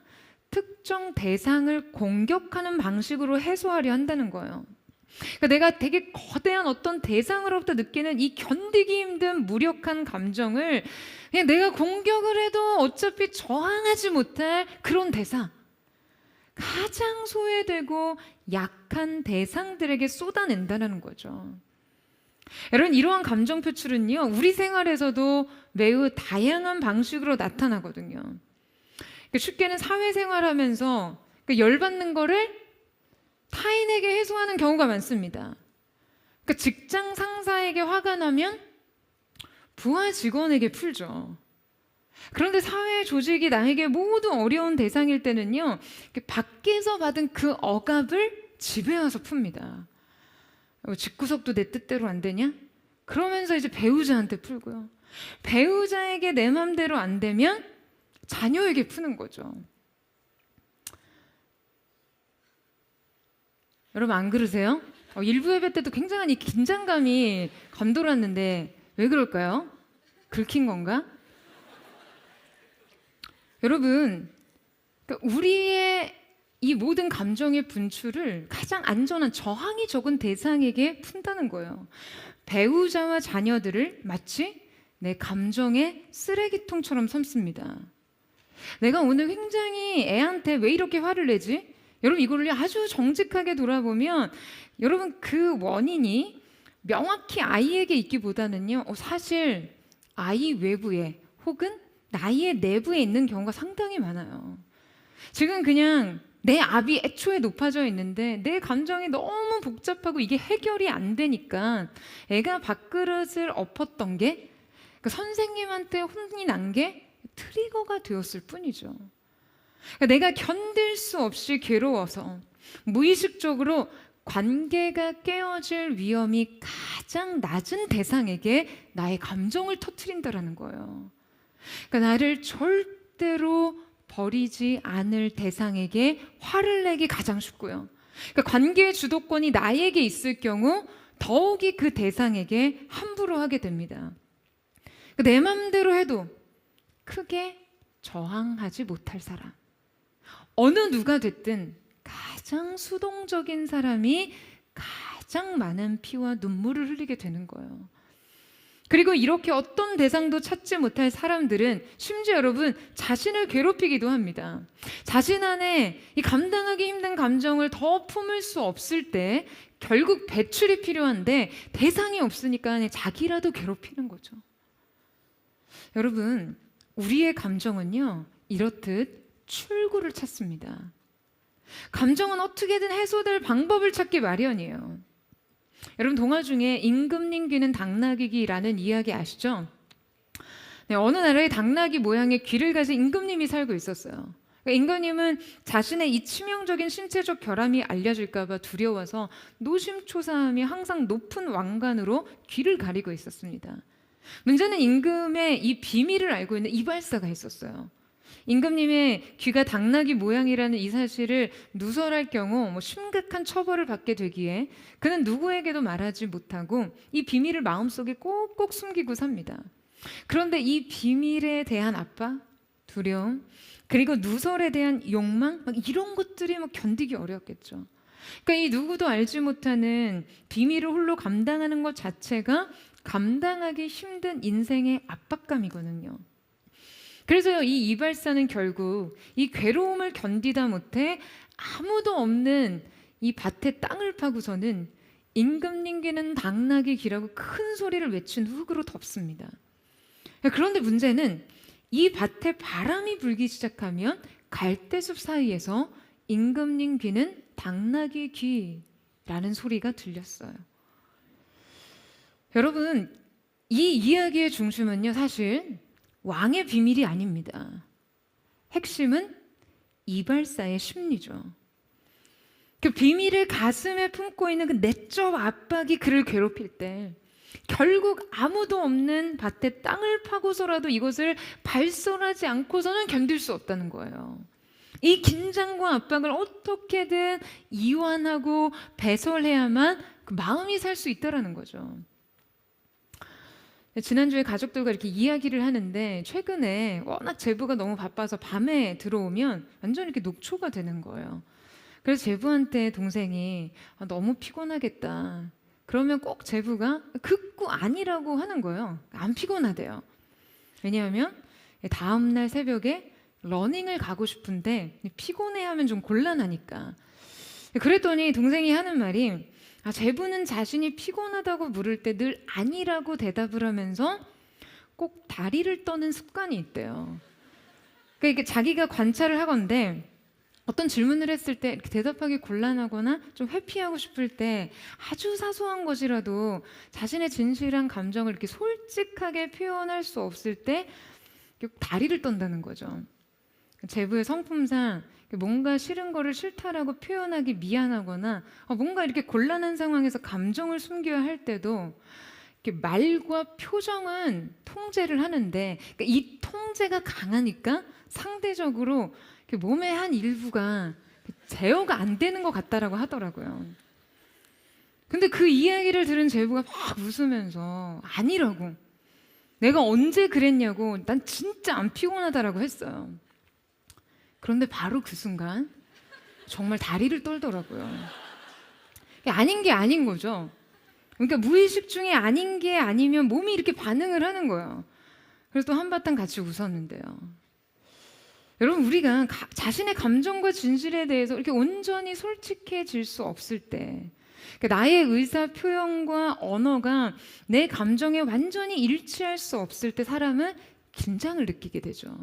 특정 대상을 공격하는 방식으로 해소하려 한다는 거예요. 그러니까 내가 되게 거대한 어떤 대상으로부터 느끼는 이 견디기 힘든 무력한 감정을 그냥 내가 공격을 해도 어차피 저항하지 못할 그런 대상, 가장 소외되고 약한 대상들에게 쏟아낸다는 거죠. 여러분, 이러한 감정 표출은요, 우리 생활에서도 매우 다양한 방식으로 나타나거든요. 쉽게는 사회생활하면서 열받는 거를 타인에게 해소하는 경우가 많습니다. 직장 상사에게 화가 나면 부하 직원에게 풀죠. 그런데 사회 조직이 나에게 모두 어려운 대상일 때는요, 밖에서 받은 그 억압을 집에 와서 풉니다. 집구석도 내 뜻대로 안 되냐? 그러면서 이제 배우자한테 풀고요. 배우자에게 내 맘대로 안 되면 자녀에게 푸는 거죠. 여러분, 안 그러세요? 일부 예배 때도 굉장한 이 긴장감이 감돌았는데 왜 그럴까요? 긁힌 건가? 여러분, 우리의 이 모든 감정의 분출을 가장 안전한 저항이 적은 대상에게 푼다는 거예요. 배우자와 자녀들을 마치 내 감정의 쓰레기통처럼 삼습니다. 내가 오늘 굉장히 애한테 왜 이렇게 화를 내지? 여러분, 이거를 아주 정직하게 돌아보면 여러분, 그 원인이 명확히 아이에게 있기보다는요, 사실 아이 외부에 혹은 나의 내부에 있는 경우가 상당히 많아요. 지금 그냥 내 압이 애초에 높아져 있는데 내 감정이 너무 복잡하고 이게 해결이 안 되니까 애가 밥그릇을 엎었던 게 선생님한테 혼이 난 게 트리거가 되었을 뿐이죠. 내가 견딜 수 없이 괴로워서 무의식적으로 관계가 깨어질 위험이 가장 낮은 대상에게 나의 감정을 터뜨린다라는 거예요. 나를 절대로 버리지 않을 대상에게 화를 내기 가장 쉽고요. 관계의 주도권이 나에게 있을 경우 더욱이 그 대상에게 함부로 하게 됩니다. 내 맘대로 해도 크게 저항하지 못할 사람, 어느 누가 됐든 가장 수동적인 사람이 가장 많은 피와 눈물을 흘리게 되는 거예요. 그리고 이렇게 어떤 대상도 찾지 못할 사람들은 심지어 여러분 자신을 괴롭히기도 합니다. 자신 안에 이 감당하기 힘든 감정을 더 품을 수 없을 때 결국 배출이 필요한데 대상이 없으니까 자기라도 괴롭히는 거죠. 여러분, 우리의 감정은요, 이렇듯 출구를 찾습니다. 감정은 어떻게든 해소될 방법을 찾기 마련이에요. 여러분, 동화 중에 임금님 귀는 당나귀 귀라는 이야기 아시죠? 네, 어느 나라에 당나귀 모양의 귀를 가진 임금님이 살고 있었어요. 임금님은 자신의 이 치명적인 신체적 결함이 알려질까 봐 두려워서 노심초사하며 항상 높은 왕관으로 귀를 가리고 있었습니다. 문제는 임금의 이 비밀을 알고 있는 이발사가 있었어요. 임금님의 귀가 당나귀 모양이라는 이 사실을 누설할 경우 심각한 처벌을 받게 되기에 그는 누구에게도 말하지 못하고 이 비밀을 마음속에 꼭꼭 숨기고 삽니다. 그런데 이 비밀에 대한 압박, 두려움, 그리고 누설에 대한 욕망, 이런 것들이 견디기 어려웠겠죠. 이 누구도 알지 못하는 비밀을 홀로 감당하는 것 자체가 감당하기 힘든 인생의 압박감이거든요. 그래서 이 이발사는 결국 이 괴로움을 견디다 못해 아무도 없는 이 밭에 땅을 파고서는 임금님 귀는 당나귀 귀라고 큰 소리를 외친 흙으로 덮습니다. 그런데 문제는 이 밭에 바람이 불기 시작하면 갈대숲 사이에서 임금님 귀는 당나귀 귀라는 소리가 들렸어요. 여러분, 이 이야기의 중심은요, 사실 왕의 비밀이 아닙니다. 핵심은 이발사의 심리죠. 그 비밀을 가슴에 품고 있는 그 내적 압박이 그를 괴롭힐 때 결국 아무도 없는 밭에 땅을 파고서라도 이것을 발설하지 않고서는 견딜 수 없다는 거예요. 이 긴장과 압박을 어떻게든 이완하고 배설해야만 그 마음이 살 수 있다라는 거죠. 지난주에 가족들과 이렇게 이야기를 하는데 최근에 워낙 제부가 너무 바빠서 밤에 들어오면 완전 이렇게 녹초가 되는 거예요. 그래서 제부한테 동생이 너무 피곤하겠다. 그러면 꼭 제부가 극구 아니라고 하는 거예요. 안 피곤하대요. 왜냐하면 다음날 새벽에 러닝을 가고 싶은데 피곤해하면 좀 곤란하니까. 그랬더니 동생이 하는 말이 제부는 자신이 피곤하다고 물을 때 늘 아니라고 대답을 하면서 꼭 다리를 떠는 습관이 있대요. 그러니까 이게 자기가 관찰을 하건대 어떤 질문을 했을 때 이렇게 대답하기 곤란하거나 좀 회피하고 싶을 때 아주 사소한 것이라도 자신의 진실한 감정을 이렇게 솔직하게 표현할 수 없을 때 다리를 떤다는 거죠. 제부의 성품상 뭔가 싫은 거를 싫다라고 표현하기 미안하거나 뭔가 이렇게 곤란한 상황에서 감정을 숨겨야 할 때도 이렇게 말과 표정은 통제를 하는데 그러니까 이 통제가 강하니까 상대적으로 몸의 한 일부가 제어가 안 되는 것 같다라고 하더라고요. 근데 그 이야기를 들은 제부가 막 웃으면서 아니라고, 내가 언제 그랬냐고, 난 진짜 안 피곤하다라고 했어요. 그런데 바로 그 순간 정말 다리를 떨더라고요. 아닌 게 아닌 거죠. 그러니까 무의식 중에 아닌 게 아니면 몸이 이렇게 반응을 하는 거예요. 그래서 또 한바탕 같이 웃었는데요. 여러분, 우리가 자신의 감정과 진실에 대해서 이렇게 온전히 솔직해질 수 없을 때, 그러니까 나의 의사 표현과 언어가 내 감정에 완전히 일치할 수 없을 때 사람은 긴장을 느끼게 되죠.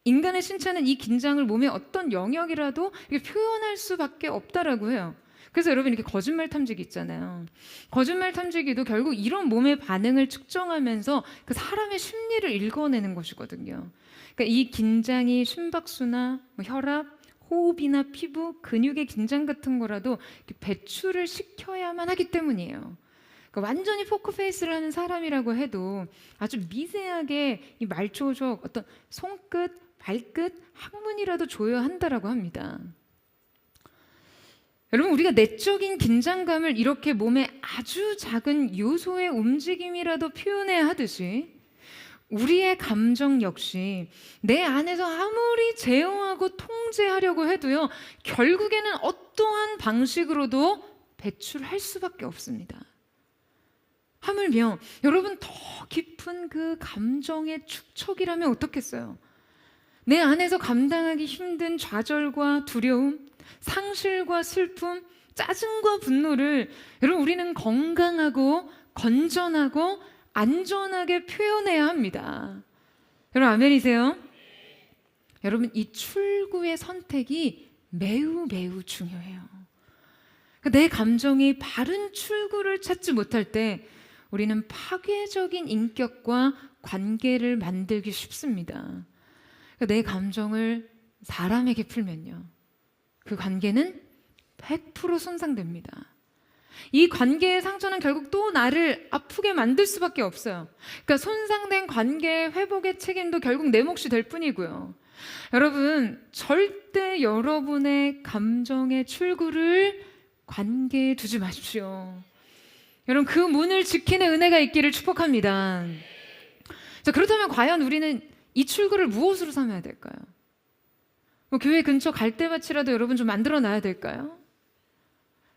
인간의 신체는 이 긴장을 몸의 어떤 영역이라도 이렇게 표현할 수밖에 없다라고 해요. 그래서 여러분, 이렇게 거짓말 탐지기 있잖아요. 거짓말 탐지기도 결국 이런 몸의 반응을 측정하면서 그 사람의 심리를 읽어내는 것이거든요. 그러니까 이 긴장이 심박수나 혈압, 호흡이나 피부, 근육의 긴장 같은 거라도 배출을 시켜야만 하기 때문이에요. 그러니까 완전히 포커페이스를 하는 사람이라고 해도 아주 미세하게 이 말초적 어떤 손끝, 발끝, 항문이라도 조여한다라고 합니다. 여러분, 우리가 내적인 긴장감을 이렇게 몸의 아주 작은 요소의 움직임이라도 표현해야 하듯이 우리의 감정 역시 내 안에서 아무리 제어하고 통제하려고 해도요, 결국에는 어떠한 방식으로도 배출할 수밖에 없습니다. 하물며 여러분, 더 깊은 그 감정의 축척이라면 어떻겠어요? 내 안에서 감당하기 힘든 좌절과 두려움, 상실과 슬픔, 짜증과 분노를 여러분, 우리는 건강하고 건전하고 안전하게 표현해야 합니다. 여러분, 아멘이세요? 여러분, 이 출구의 선택이 매우 매우 중요해요. 내 감정이 바른 출구를 찾지 못할 때 우리는 파괴적인 인격과 관계를 만들기 쉽습니다. 내 감정을 사람에게 풀면요, 그 관계는 100% 손상됩니다. 이 관계의 상처는 결국 또 나를 아프게 만들 수밖에 없어요. 그러니까 손상된 관계의 회복의 책임도 결국 내 몫이 될 뿐이고요. 여러분, 절대 여러분의 감정의 출구를 관계에 두지 마십시오. 여러분, 그 문을 지키는 은혜가 있기를 축복합니다. 자, 그렇다면 과연 우리는 이 출구를 무엇으로 삼아야 될까요? 교회 근처 갈대밭이라도 여러분 좀 만들어 놔야 될까요?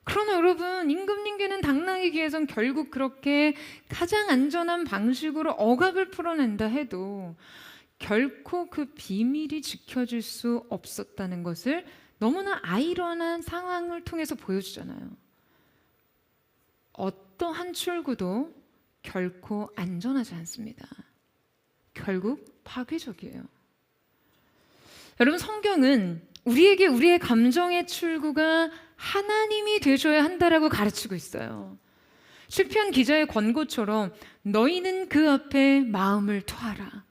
그러나 여러분, 임금님께는 당나귀 귀에선 결국 그렇게 가장 안전한 방식으로 억압을 풀어낸다 해도 결코 그 비밀이 지켜질 수 없었다는 것을 너무나 아이러니한 상황을 통해서 보여주잖아요. 어떠한 출구도 결코 안전하지 않습니다. 결국 파괴적이에요. 여러분, 성경은 우리에게 우리의 감정의 출구가 하나님이 되셔야 한다라고 가르치고 있어요. 시편 기자의 권고처럼 너희는 그 앞에 마음을 토하라.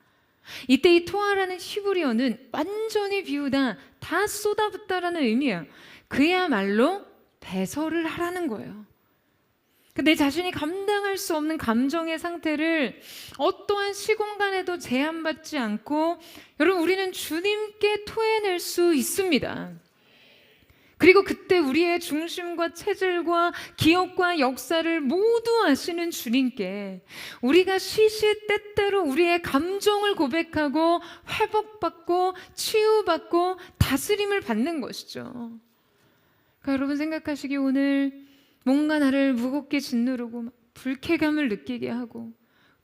이때 이 토하라는 히브리어는 완전히 비우다, 다 쏟아붓다라는 의미예요. 그야말로 배설을 하라는 거예요. 내 자신이 감당할 수 없는 감정의 상태를 어떠한 시공간에도 제한받지 않고 여러분, 우리는 주님께 토해낼 수 있습니다. 그리고 그때 우리의 중심과 체질과 기억과 역사를 모두 아시는 주님께 우리가 시시때때로 우리의 감정을 고백하고 회복받고 치유받고 다스림을 받는 것이죠. 그러니까 여러분, 생각하시기 오늘 뭔가 나를 무겁게 짓누르고 불쾌감을 느끼게 하고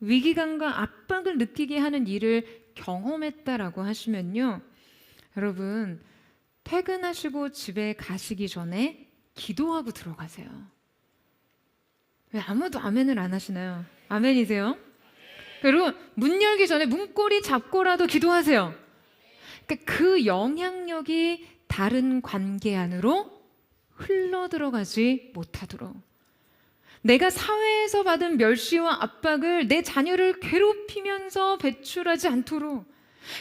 위기감과 압박을 느끼게 하는 일을 경험했다라고 하시면요, 여러분, 퇴근하시고 집에 가시기 전에 기도하고 들어가세요. 왜 아무도 아멘을 안 하시나요? 아멘이세요? 그리고 문 열기 전에 문고리 잡고라도 기도하세요. 그러니까 그 영향력이 다른 관계 안으로 흘러 들어가지 못하도록, 내가 사회에서 받은 멸시와 압박을 내 자녀를 괴롭히면서 배출하지 않도록,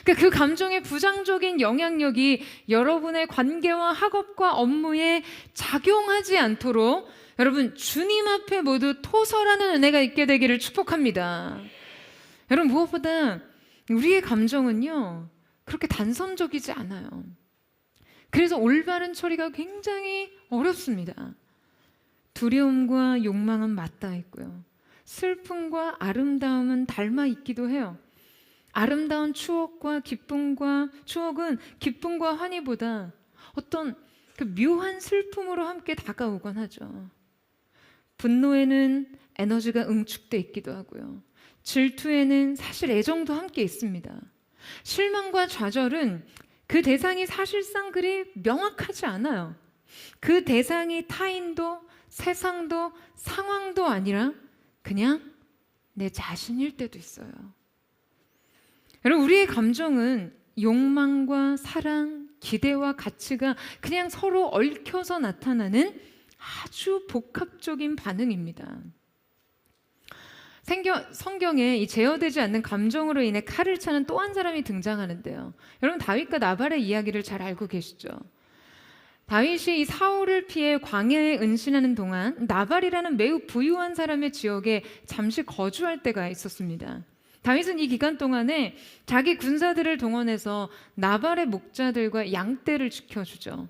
그러니까 그 감정의 부정적인 영향력이 여러분의 관계와 학업과 업무에 작용하지 않도록 여러분, 주님 앞에 모두 토설하는 은혜가 있게 되기를 축복합니다. 여러분, 무엇보다 우리의 감정은요, 그렇게 단선적이지 않아요. 그래서 올바른 처리가 굉장히 어렵습니다. 두려움과 욕망은 맞닿아 있고요, 슬픔과 아름다움은 닮아 있기도 해요. 아름다운 추억은 기쁨과 환희보다 어떤 그 묘한 슬픔으로 함께 다가오곤 하죠. 분노에는 에너지가 응축돼 있기도 하고요, 질투에는 사실 애정도 함께 있습니다. 실망과 좌절은 그 대상이 사실상 그리 명확하지 않아요. 그 대상이 타인도 세상도 상황도 아니라 그냥 내 자신일 때도 있어요. 여러분, 우리의 감정은 욕망과 사랑, 기대와 가치가 그냥 서로 얽혀서 나타나는 아주 복합적인 반응입니다. 성경에 이 제어되지 않는 감정으로 인해 칼을 차는 또 한 사람이 등장하는데요, 여러분, 다윗과 나발의 이야기를 잘 알고 계시죠? 다윗이 이 사울을 피해 광야에 은신하는 동안 나발이라는 매우 부유한 사람의 지역에 잠시 거주할 때가 있었습니다. 다윗은 이 기간 동안에 자기 군사들을 동원해서 나발의 목자들과 양떼를 지켜주죠.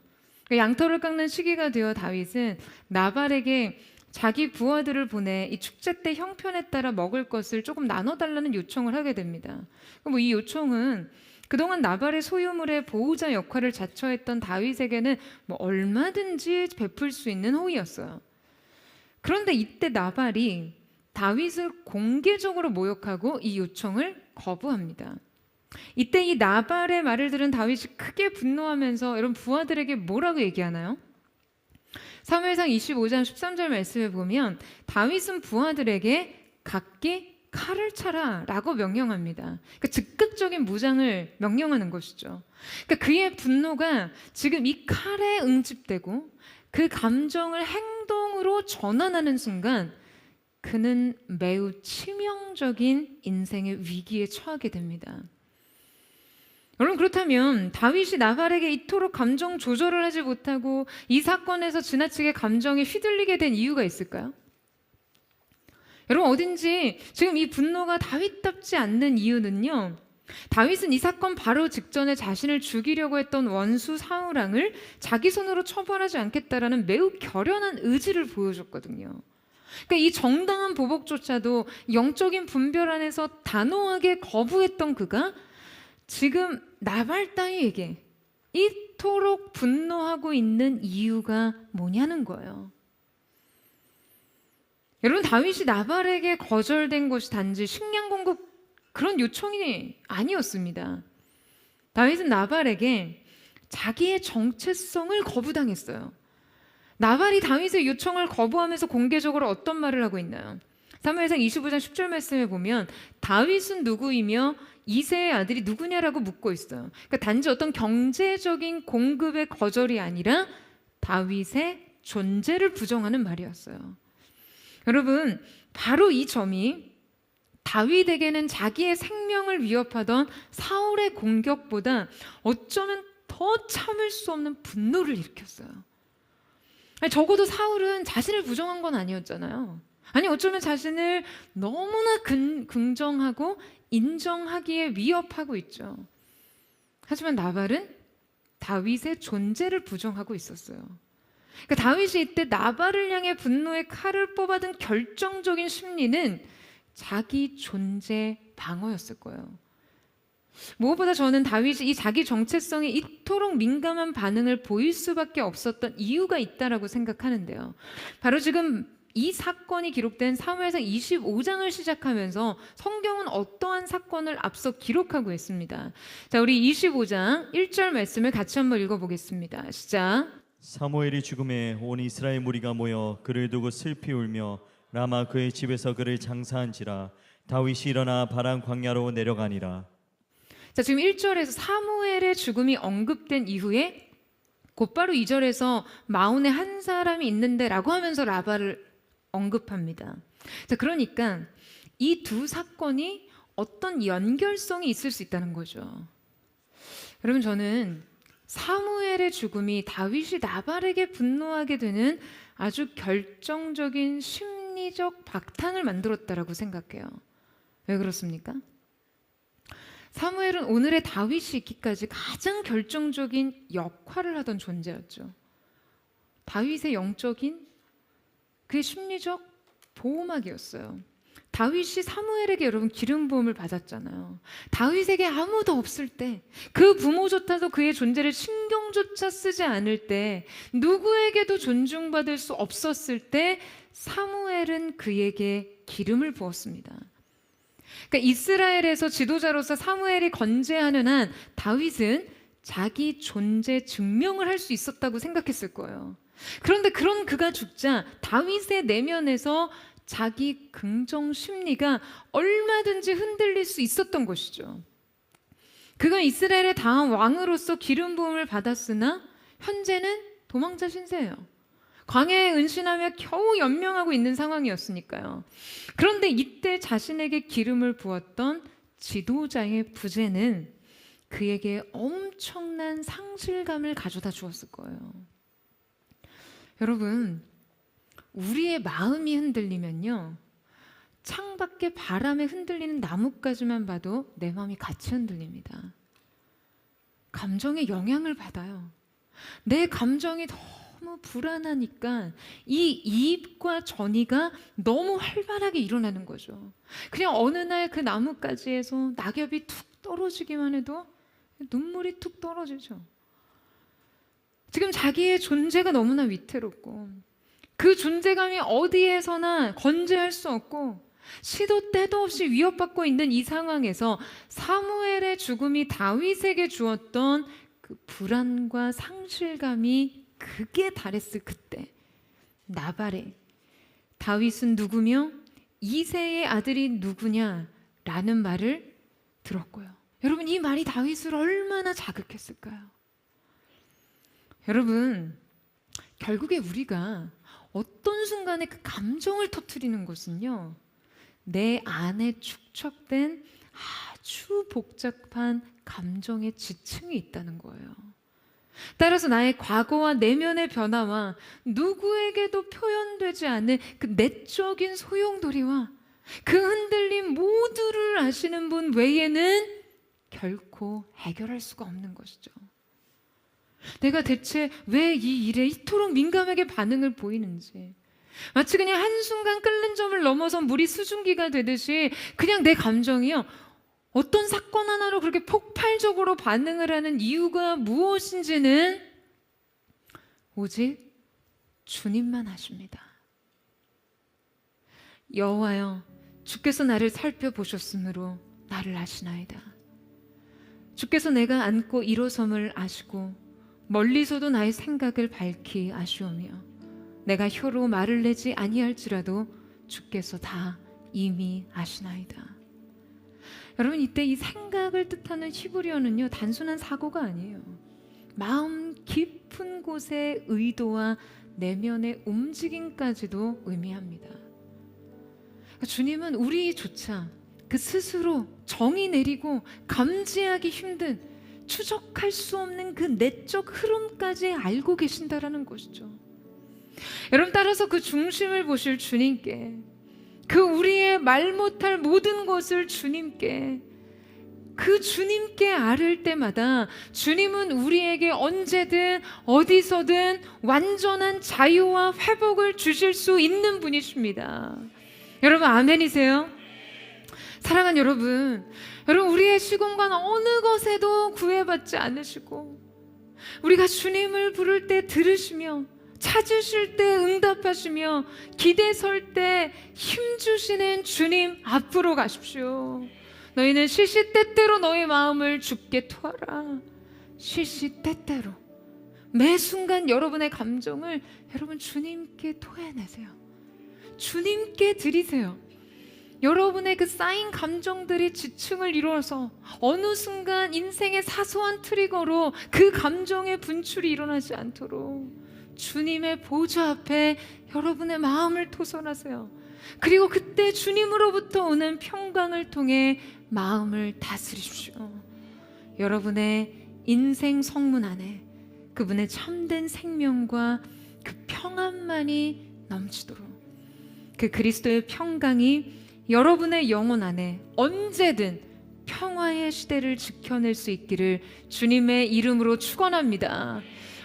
양털을 깎는 시기가 되어 다윗은 나발에게 자기 부하들을 보내 이 축제 때 형편에 따라 먹을 것을 조금 나눠달라는 요청을 하게 됩니다. 이 요청은 그동안 나발의 소유물의 보호자 역할을 자처했던 다윗에게는 얼마든지 베풀 수 있는 호의였어요. 그런데 이때 나발이 다윗을 공개적으로 모욕하고 이 요청을 거부합니다. 이때 이 나발의 말을 들은 다윗이 크게 분노하면서 여러분, 부하들에게 뭐라고 얘기하나요? 사무엘상 25장 13절 말씀에 보면 다윗은 부하들에게 각기 칼을 차라 라고 명령합니다. 그러니까 즉각적인 무장을 명령하는 것이죠. 그러니까 그의 분노가 지금 이 칼에 응집되고 그 감정을 행동으로 전환하는 순간 그는 매우 치명적인 인생의 위기에 처하게 됩니다. 여러분, 그렇다면 다윗이 나발에게 이토록 감정 조절을 하지 못하고 이 사건에서 지나치게 감정에 휘둘리게 된 이유가 있을까요? 여러분, 어딘지 지금 이 분노가 다윗답지 않는 이유는요, 다윗은 이 사건 바로 직전에 자신을 죽이려고 했던 원수 사울왕을 자기 손으로 처벌하지 않겠다라는 매우 결연한 의지를 보여줬거든요. 그러니까 이 정당한 보복조차도 영적인 분별 안에서 단호하게 거부했던 그가 지금 나발 따위에게 이토록 분노하고 있는 이유가 뭐냐는 거예요. 여러분, 다윗이 나발에게 거절된 것이 단지 식량 공급 그런 요청이 아니었습니다. 다윗은 나발에게 자기의 정체성을 거부당했어요. 나발이 다윗의 요청을 거부하면서 공개적으로 어떤 말을 하고 있나요? 사무엘상 25장 10절 말씀에 보면 다윗은 누구이며 이새의 아들이 누구냐라고 묻고 있어요. 그러니까 단지 어떤 경제적인 공급의 거절이 아니라 다윗의 존재를 부정하는 말이었어요. 여러분, 바로 이 점이 다윗에게는 자기의 생명을 위협하던 사울의 공격보다 어쩌면 더 참을 수 없는 분노를 일으켰어요. 아니, 적어도 사울은 자신을 부정한 건 아니었잖아요. 아니, 어쩌면 자신을 너무나 긍정하고 인정하기에 위협하고 있죠. 하지만 나발은 다윗의 존재를 부정하고 있었어요. 그러니까 다윗이 이때 나발을 향해 분노의 칼을 뽑아든 결정적인 심리는 자기 존재 방어였을 거예요. 무엇보다 저는 다윗이 이 자기 정체성에 이토록 민감한 반응을 보일 수밖에 없었던 이유가 있다라고 생각하는데요. 바로 지금 이 사건이 기록된 사무엘상 25장을 시작하면서 성경은 어떠한 사건을 앞서 기록하고 있습니다. 자, 우리 25장 1절 말씀을 같이 한번 읽어보겠습니다. 시작. 사무엘이 죽음에 온 이스라엘 무리가 모여 그를 두고 슬피 울며 라마 그의 집에서 그를 장사한지라. 다윗이 일어나 바람 광야로 내려가니라. 자, 지금 1절에서 사무엘의 죽음이 언급된 이후에 곧바로 2절에서 마온에 한 사람이 있는데 라고 하면서 라바를 언급합니다. 자, 그러니까 이 두 사건이 어떤 연결성이 있을 수 있다는 거죠. 여러분, 저는 사무엘의 죽음이 다윗이 나발에게 분노하게 되는 아주 결정적인 심리적 박탕을 만들었다라고 생각해요. 왜 그렇습니까? 사무엘은 오늘의 다윗이 있기까지 가장 결정적인 역할을 하던 존재였죠. 다윗의 영적인 그의 심리적 보호막이었어요. 다윗이 사무엘에게 여러분 기름 부음을 받았잖아요. 다윗에게 아무도 없을 때, 그 부모조차도 그의 존재를 신경조차 쓰지 않을 때, 누구에게도 존중받을 수 없었을 때 사무엘은 그에게 기름을 부었습니다. 그러니까 이스라엘에서 지도자로서 사무엘이 건재하는 한 다윗은 자기 존재 증명을 할 수 있었다고 생각했을 거예요. 그런데 그런 그가 죽자 다윗의 내면에서 자기 긍정 심리가 얼마든지 흔들릴 수 있었던 것이죠. 그가 이스라엘의 다음 왕으로서 기름 부음을 받았으나 현재는 도망자 신세예요. 광야에 은신하며 겨우 연명하고 있는 상황이었으니까요. 그런데 이때 자신에게 기름을 부었던 지도자의 부재는 그에게 엄청난 상실감을 가져다 주었을 거예요. 여러분, 우리의 마음이 흔들리면요, 창밖에 바람에 흔들리는 나뭇가지만 봐도 내 마음이 같이 흔들립니다. 감정에 영향을 받아요. 내 감정이 너무 불안하니까 이 이입과 전이가 너무 활발하게 일어나는 거죠. 그냥 어느 날 그 나뭇가지에서 낙엽이 툭 떨어지기만 해도 눈물이 툭 떨어지죠. 지금 자기의 존재가 너무나 위태롭고 그 존재감이 어디에서나 건재할 수 없고 시도 때도 없이 위협받고 있는 이 상황에서 사무엘의 죽음이 다윗에게 주었던 그 불안과 상실감이 극에 달했을 그때 나발의 다윗은 누구며 이새의 아들이 누구냐라는 말을 들었고요. 여러분, 이 말이 다윗을 얼마나 자극했을까요? 여러분, 결국에 우리가 어떤 순간에 그 감정을 터뜨리는 것은요, 내 안에 축적된 아주 복잡한 감정의 지층이 있다는 거예요. 따라서 나의 과거와 내면의 변화와 누구에게도 표현되지 않은 그 내적인 소용돌이와 그 흔들림 모두를 아시는 분 외에는 결코 해결할 수가 없는 것이죠. 내가 대체 왜 이 일에 이토록 민감하게 반응을 보이는지, 마치 그냥 한순간 끓는 점을 넘어선 물이 수증기가 되듯이 그냥 내 감정이요, 어떤 사건 하나로 그렇게 폭발적으로 반응을 하는 이유가 무엇인지는 오직 주님만 아십니다. 여호와여, 주께서 나를 살펴보셨으므로 나를 아시나이다. 주께서 내가 앉고 일어섬을 아시고 멀리서도 나의 생각을 밝히 아시오며 내가 혀로 말을 내지 아니할지라도 주께서 다 이미 아시나이다. 여러분, 이때 이 생각을 뜻하는 히브리어는요, 단순한 사고가 아니에요. 마음 깊은 곳의 의도와 내면의 움직임까지도 의미합니다. 주님은 우리조차 그 스스로 정의 내리고 감지하기 힘든, 추적할 수 없는 그 내적 흐름까지 알고 계신다라는 것이죠. 여러분, 따라서 그 중심을 보실 주님께, 그 우리의 말 못할 모든 것을 주님께, 그 주님께 아를 때마다 주님은 우리에게 언제든 어디서든 완전한 자유와 회복을 주실 수 있는 분이십니다. 여러분, 아멘이세요? 사랑하는 여러분, 우리의 시공간 어느 것에도 구애받지 않으시고 우리가 주님을 부를 때 들으시며 찾으실 때 응답하시며 기대 설 때 힘주시는 주님 앞으로 가십시오. 너희는 시시때때로 너희 마음을 주께 토하라. 시시때때로 매 순간 여러분의 감정을 여러분 주님께 토해내세요. 주님께 드리세요. 여러분의 그 쌓인 감정들이 지층을 이루어서 어느 순간 인생의 사소한 트리거로 그 감정의 분출이 일어나지 않도록 주님의 보좌 앞에 여러분의 마음을 토설하세요. 그리고 그때 주님으로부터 오는 평강을 통해 마음을 다스리십시오. 여러분의 인생 성문 안에 그분의 참된 생명과 그 평안만이 넘치도록, 그 그리스도의 평강이 여러분의 영혼 안에 언제든 평화의 시대를 지켜낼 수 있기를 주님의 이름으로 축원합니다.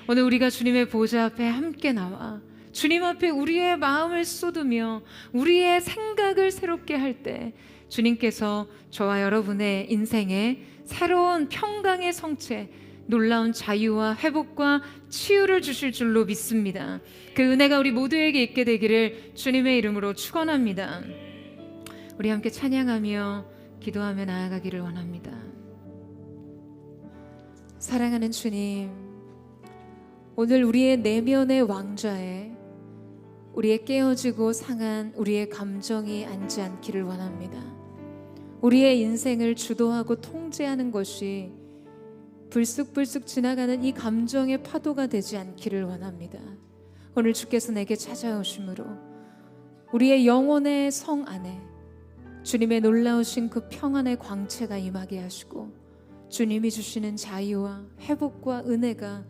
오늘 우리가 주님의 보좌 앞에 함께 나와 주님 앞에 우리의 마음을 쏟으며 우리의 생각을 새롭게 할 때 주님께서 저와 여러분의 인생에 새로운 평강의 성체, 놀라운 자유와 회복과 치유를 주실 줄로 믿습니다. 그 은혜가 우리 모두에게 있게 되기를 주님의 이름으로 축원합니다. 우리 함께 찬양하며 기도하며 나아가기를 원합니다. 사랑하는 주님, 오늘 우리의 내면의 왕좌에 우리의 깨어지고 상한 우리의 감정이 앉지 않기를 원합니다. 우리의 인생을 주도하고 통제하는 것이 불쑥불쑥 지나가는 이 감정의 파도가 되지 않기를 원합니다. 오늘 주께서 내게 찾아오심으로 우리의 영혼의 성 안에 주님의 놀라우신 그 평안의 광채가 임하게 하시고 주님이 주시는 자유와 회복과 은혜가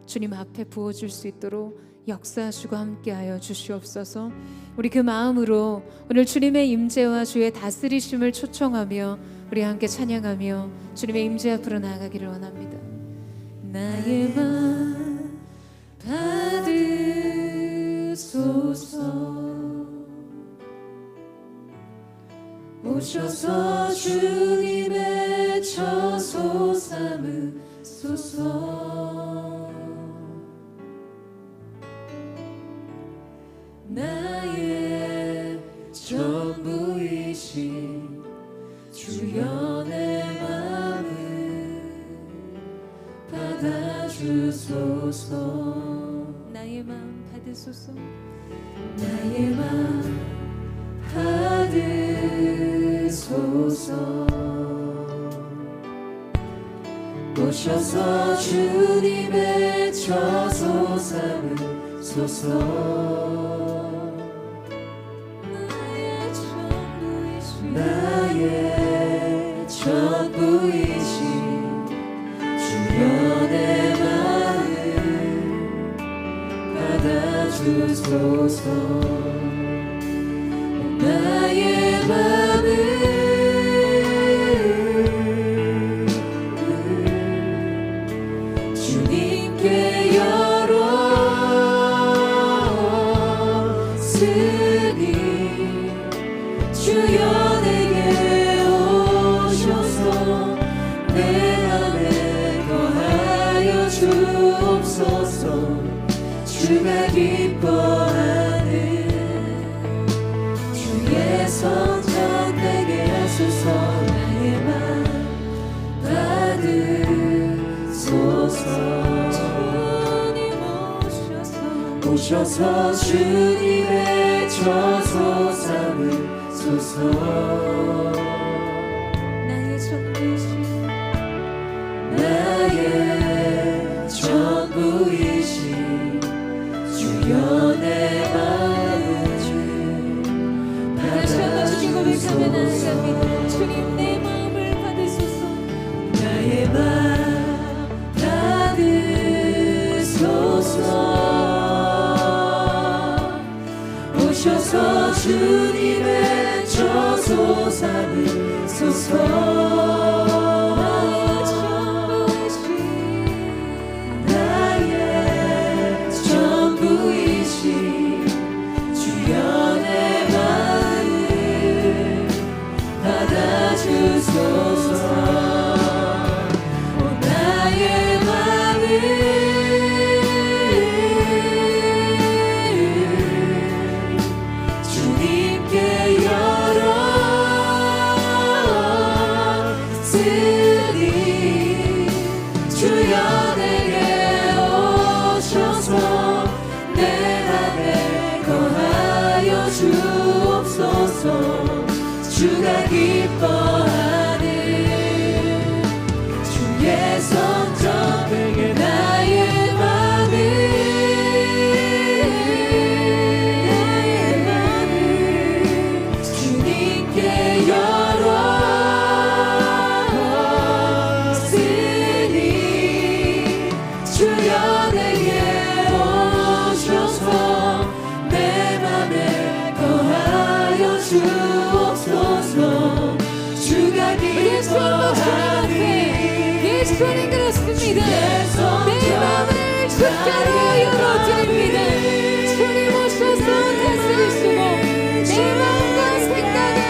주님 앞에 부어질 수 있도록 역사하시고 함께하여 주시옵소서. 우리 그 마음으로 오늘 주님의 임재와 주의 다스리심을 초청하며 우리 함께 찬양하며 주님의 임재 앞으로 나아가기를 원합니다. 나의 맘 받으소서. 오셔서 주님의 처소 삼으소서. 나의 전부이신 주여 내 맘을 받아주소서. 나의 맘 받으소서. 나의 맘 받으소서. 오셔서 주님의 처소 삼으소서. 나의 전부이신 주여 내 마음 받아주소서. 나의 맘을 주님께 열었으니 주여 내게 오셔서 내 맘에 거하여 주옵소서. 주가 기뻐하는 주의 성전 되게 하소서. 나의 맘 받으소서. 주님 오셔서 주님의 처소 삼으소서. 나의 전부이신 나의 전부이신 주여 내 마음을 받아주소서. 주님 내 마음을 받으소서. 나의 마음 받으소서. 오셔서 주님의 처소 삼으소서. 주가 기뻐하는 주의 성전 되게 나의 맘을 주님께 열었으니 주여 내게 오셔서 내 맘에 거하여 주옵소서. 주가 기뻐하는 예수님 그렇습니다. 내 맘을 주께로 열어드립니다. 주님 오셔서 다스리시고 내 마음과 생각에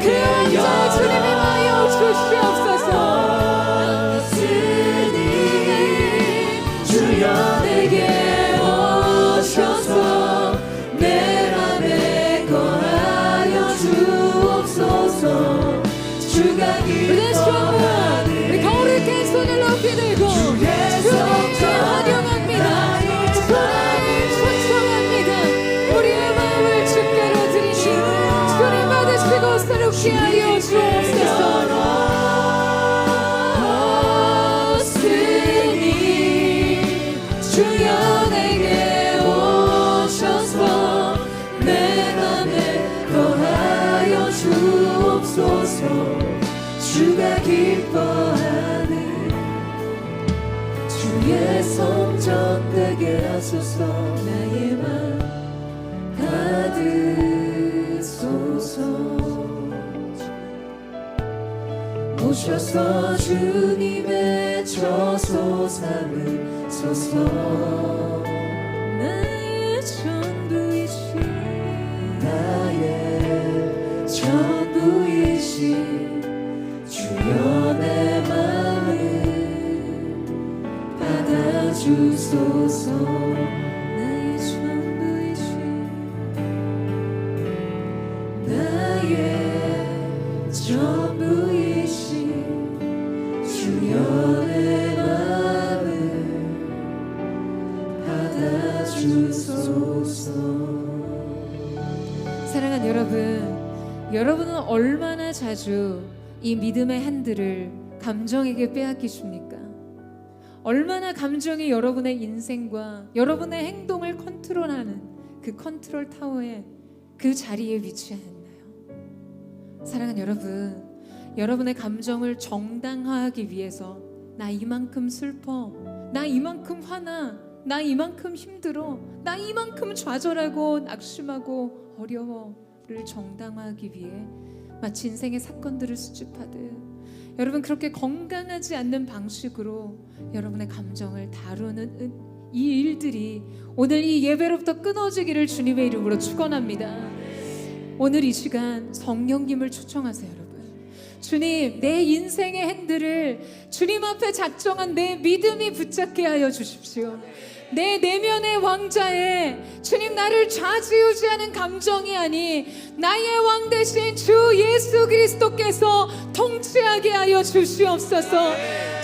그 온전 주님이 하여 주시옵소서. 주여 내게 오셔서 내 맘에 거하여 주옵소서. 주가 기뻐하는 우리 거울을 캔 손을 높이 들고 주님을 환영합니다. 주님을 초청합니다. 우리의 마음을 주께로 드리니 주님 받으시고 새롭게 하여 주옵소서. 주여 내게 오셔서 내 맘에 거하여 주옵소서. 주가 기뻐하는 주의 성전 되게 하소서. 나의 맘 받으소서. 오셔서 주님의 처소 삼으소서. 나의 전부이신 나의 전부이신 주여 내 마음을 받아주소서. 나의 전부이신 나의 전부이신 주여 내 마음을 받아주소서. 사랑하는 여러분, 여러분은 얼마나 자주 이 믿음의 핸들을 감정에게 빼앗기십니까? 얼마나 감정이 여러분의 인생과 여러분의 행동을 컨트롤하는 그 컨트롤 타워에 그 자리에 위치했나요? 사랑하는 여러분, 여러분의 감정을 정당화하기 위해서 나 이만큼 슬퍼, 나 이만큼 화나, 나 이만큼 힘들어, 나 이만큼 좌절하고 낙심하고 어려워를 정당화하기 위해 마치 인생의 사건들을 수집하듯 여러분 그렇게 건강하지 않는 방식으로 여러분의 감정을 다루는 이 일들이 오늘 이 예배로부터 끊어지기를 주님의 이름으로 축원합니다. 오늘 이 시간 성령님을 초청하세요. 여러분, 주님, 내 인생의 핸들을 주님 앞에 작정한 내 믿음이 붙잡게 하여 주십시오. 내 내면의 왕자에 주님 나를 좌지우지하는 감정이 아닌 나의 왕 대신 주 예수 그리스도께서 통치하게 하여 주시옵소서.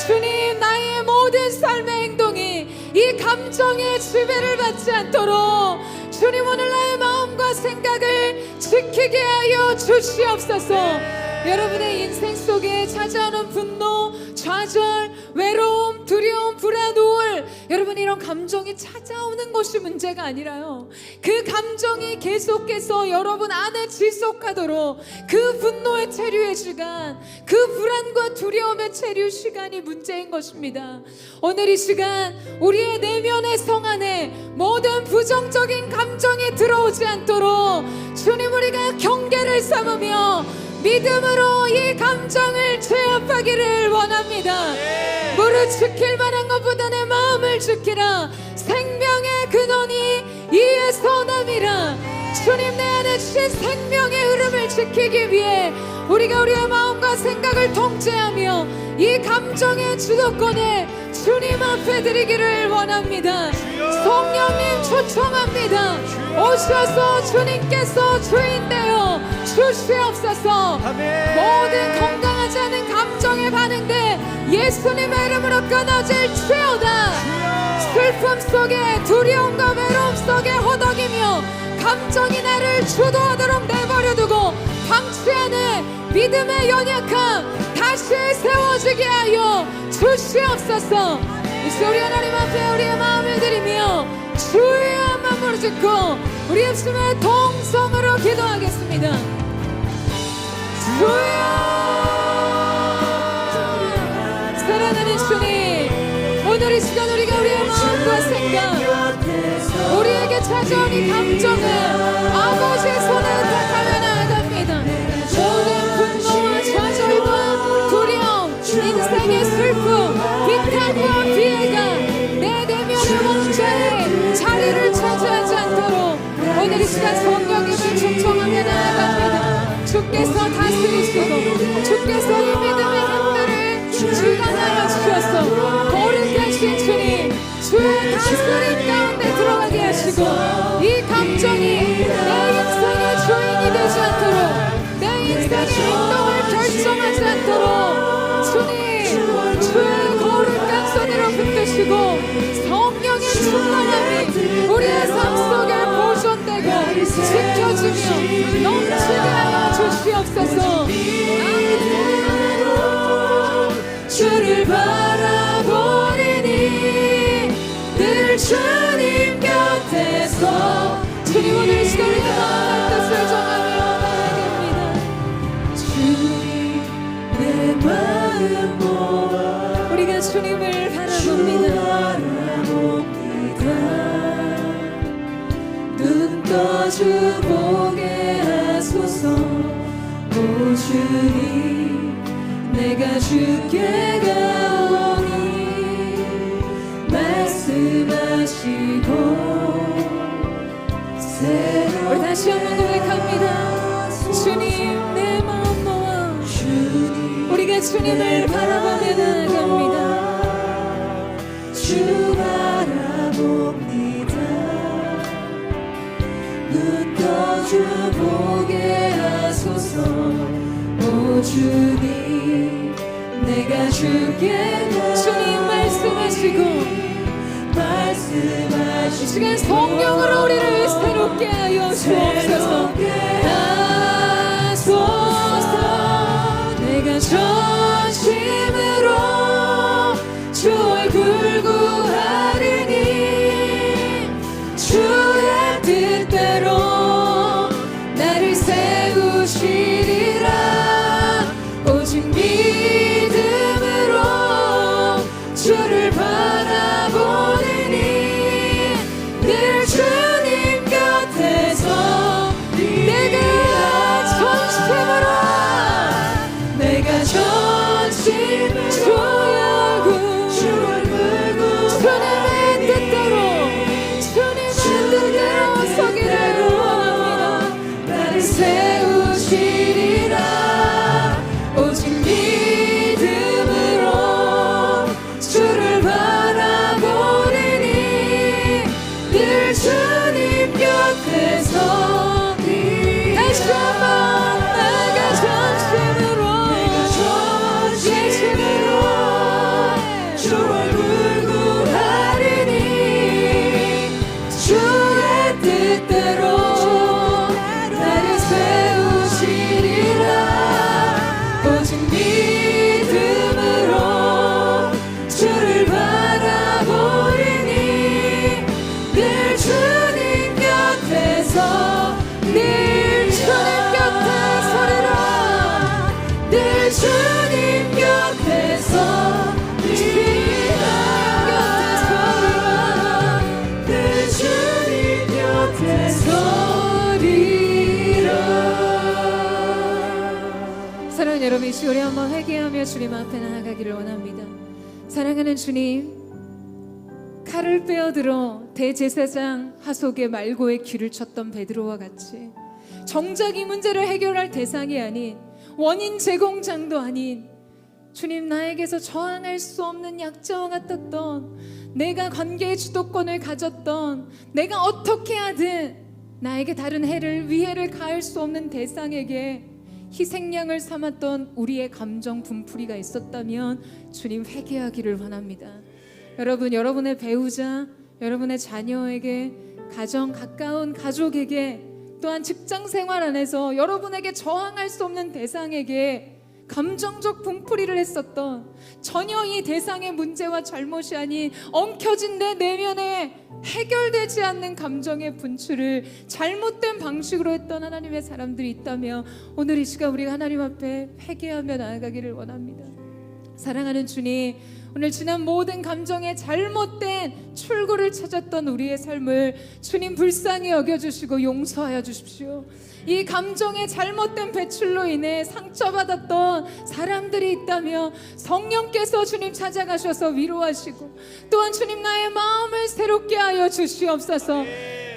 주님 나의 모든 삶의 행동이 이 감정의 지배를 받지 않도록 주님 오늘 나의 마음과 생각을 지키게 하여 주시옵소서. 여러분의 인생 속에 찾아오는 분노, 좌절, 외로움, 두려움, 불안, 우울, 여러분 이런 감정이 찾아오는 것이 문제가 아니라요, 그 감정이 계속해서 여러분 안에 지속하도록 그 분노의 체류의 시간, 그 불안과 두려움의 체류 시간이 문제인 것입니다. 오늘 이 시간 우리의 내면의 성 안에 모든 부정적인 감정이 들어오지 않도록 주님 우리가 경계를 삼으며 믿음으로 이 감정을 제압하기를 원합니다. 무릇 지킬 만한 것보다 내 마음을 지키라. 생명의 근원이 이에서 남이라. 주님 내 안에 주신 생명의 흐름을 지키기 위해 우리가 우리의 마음과 생각을 통제하며 이 감정의 주도권을 주님 앞에 드리기를 원합니다. 성령님 초청합니다. 오셔서 주님께서 주인 되어 주시옵소서. 모든 건강하지 않은 감정의 반응들 예수님의 이름으로 끊어질지어다. 슬픔 속에 두려움과 외로움 속에 허덕이며 감정이 나를 주도하도록 내버려두고 방치하는 믿음의 연약함 다시 세워지게 하여 주시옵소서. 우리 하나님 앞에 우리의 마음을 드리며 주의 한번 부르짖고 우리 입술의 동성으로 기도하겠습니다. 주여, 사랑하는 주님, 오늘 이 시간 우리가 우리의 마음과 생각, 우리에게 찾아온 이 감정을 아버지의 손에 부탁하며 나아갑니다. 모든 분노와 좌절과 두려움, 인생의 슬픔, 비탄과 비애가 내 내면의 왕좌에 자리를 차지하지 않도록 오늘 이 시간 성령님을 초청하며 나아갑니다. 주께서 다스리시고 주께서 이 믿음의 힘들을 주관하여 주셔서 거룩하신 주님, 주의 다스림 가운데 들어가게 하시고 이 감정이 내 인생의 주인이 되지 않도록, 내 인생의 행동을 결정하지 않도록 주님 주의 거룩한 손으로 붙드시고 성령의 충만함이 우리의 삶 속에 보존되고 지켜주며 넘치게 하여 주시옵소서. 주를 바라보리니 늘 주님 곁에서 주님 오늘 이 시간 우리가 나아갈 뜻을 정하며 나아갑니다. 주님 내 마음 모아 우리가 주님을 바라봅니다. 눈 떠주 보게 하소서. 오 주님 내가 주께 가오니 말씀하시고 우리 다시 한번 고백합니다. 주님 내 마음 모아 우리가 주님을 바라보며 나아갑니다. 주 바라봅니다. 눈 떠주 보게 하소서. 오 주님 내가 주께 주님 말씀하시고 이 시간 성령으로 우리를 새롭게 하여 주옵소서. 하소서. 내가 전심으로 주 얼굴 구하리니 주의 뜻대로 나를 세우시리라. 오직 믿음으로 주를 바라보리니 늘 주님 곁에서 내가 여러분 이 시간에 한번 회개하며 주님 앞에 나아가기를 원합니다. 사랑하는 주님, 칼을 빼어들어 대제사장 하속의 말고의 귀를 쳤던 베드로와 같이 정작 이 문제를 해결할 대상이 아닌 원인 제공장도 아닌 주님, 나에게서 저항할 수 없는 약자와 같았던, 내가 관계의 주도권을 가졌던, 내가 어떻게 하든 나에게 다른 해를 위해를 가할 수 없는 대상에게 희생양을 삼았던 우리의 감정 분풀이가 있었다면 주님, 회개하기를 원합니다. 여러분, 여러분의 배우자, 여러분의 자녀에게, 가정 가까운 가족에게, 또한 직장 생활 안에서 여러분에게 저항할 수 없는 대상에게 감정적 분풀이를 했었던, 전혀 이 대상의 문제와 잘못이 아닌 엉켜진 내 내면에 해결되지 않는 감정의 분출을 잘못된 방식으로 했던 하나님의 사람들이 있다면 오늘 이 시간 우리가 하나님 앞에 회개하며 나아가기를 원합니다. 사랑하는 주님, 오늘 지난 모든 감정의 잘못된 출구를 찾았던 우리의 삶을 주님 불쌍히 여겨주시고 용서하여 주십시오. 이 감정의 잘못된 배출로 인해 상처받았던 사람들이 있다면 성령께서 주님 찾아가셔서 위로하시고, 또한 주님 나의 마음을 새롭게 하여 주시옵소서.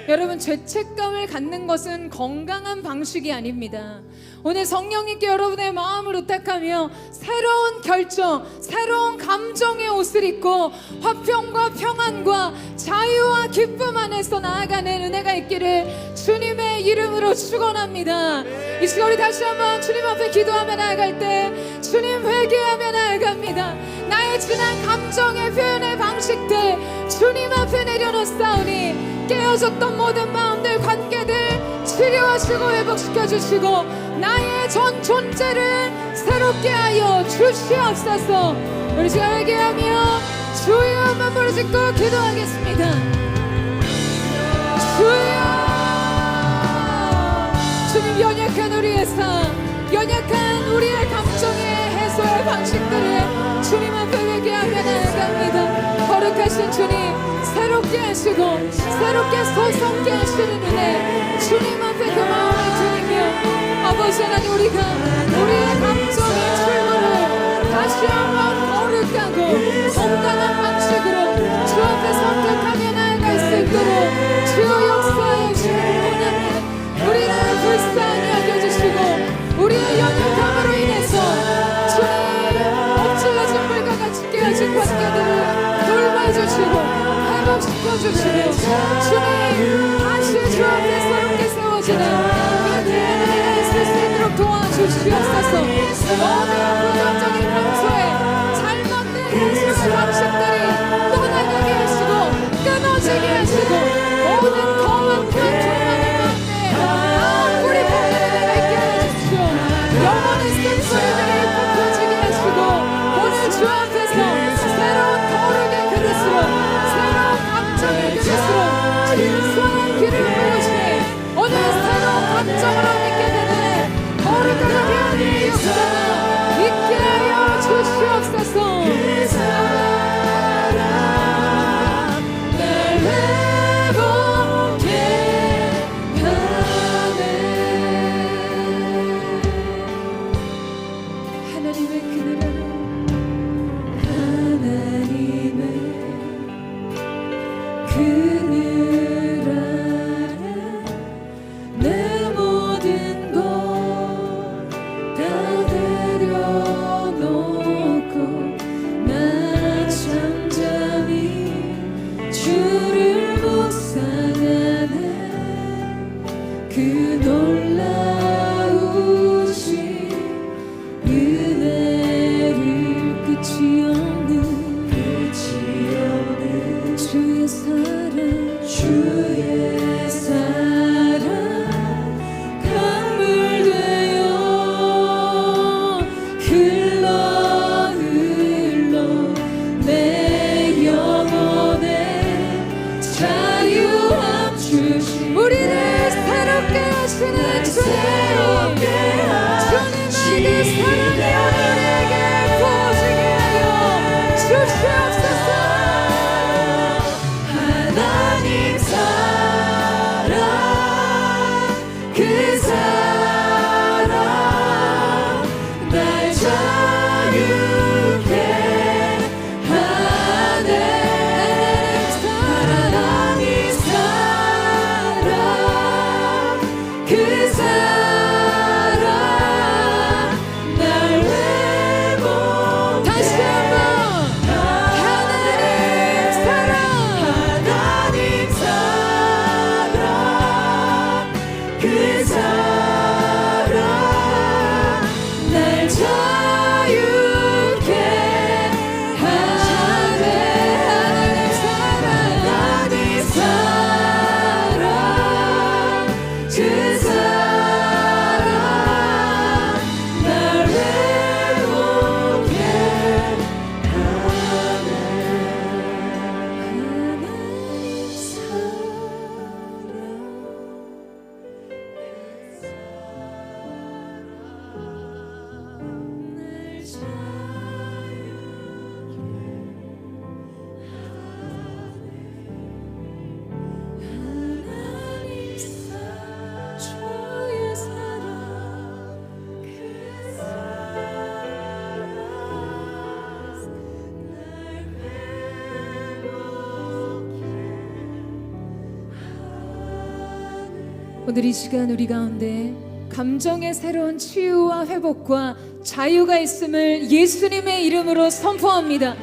여러분, 죄책감을 갖는 것은 건강한 방식이 아닙니다. 오늘 성령님께 여러분의 마음을 의탁하며 새로운 결정, 새로운 감정의 옷을 입고 화평과 평안과 자유와 기쁨 안에서 나아가는 은혜가 있기를 주님의 이름으로 축원합니다. 이 시간 우리 다시 한번 주님 앞에 기도하며 나아갈 때 주님 회개하며 나아갑니다. 나의 지난 감정의 표현의 방식들 주님 앞에 내려놓사오니 깨어졌던 모든 마음들, 관계들 치료하시고 회복시켜 주시고 나의 전 존재를 새롭게 하여 주시옵소서. 우리 지금 회개하며 주여 한번 부르짖고 기도하겠습니다. 주여, 주님, 연약한 우리의 삶, 연약한 우리의 감정의 해소의 방식들을 주님 앞에 회개하며 나아갑니다. 거룩하신 주님, 새롭게 하시고 새롭게 소성게 하시는 은혜 주님 앞에 그 마음을 드리며, 아버지 하나님, 우리가 우리의 감정의 출구를 다시 한번 거룩하고 건강한 방식으로 주 앞에 선택하며 나아갈 수 있도록 주여 역사하여 주시기 원합니다. 우리를 불쌍히 여겨주시고 우리의 연약함으로 인해서 주님 엎질러진 물과 같이 깨어진 관계들을 돌봐주시고 회복시켜주시고 주님 다시 주 앞에 새롭게 세워지는 은혜를 있을 수 있도록 도와주시옵소서. 모든 부정적인 감소에 잘못된 해수의 방식들이 떠나가게 하시고 끊어지게 하시고 모든 거만한 교만의 마음에 다 뿌리 뽑는 은혜가 있게 해주십시오. 영원의 쓴소리들이 꺾어지게 하시고 오늘 주 앞에서 새로운 거룩의 그릇으로, 새로운 감정의 그릇으로 진수한 길을 보여주니 오늘 새로운 감정으로 믿게 되는 거룩한 하나님의 역사가 있게 하여 주시옵소서. 오늘 이 시간 우리 가운데 감정의 새로운 치유와 회복과 자유가 있음을 예수님의 이름으로 선포합니다.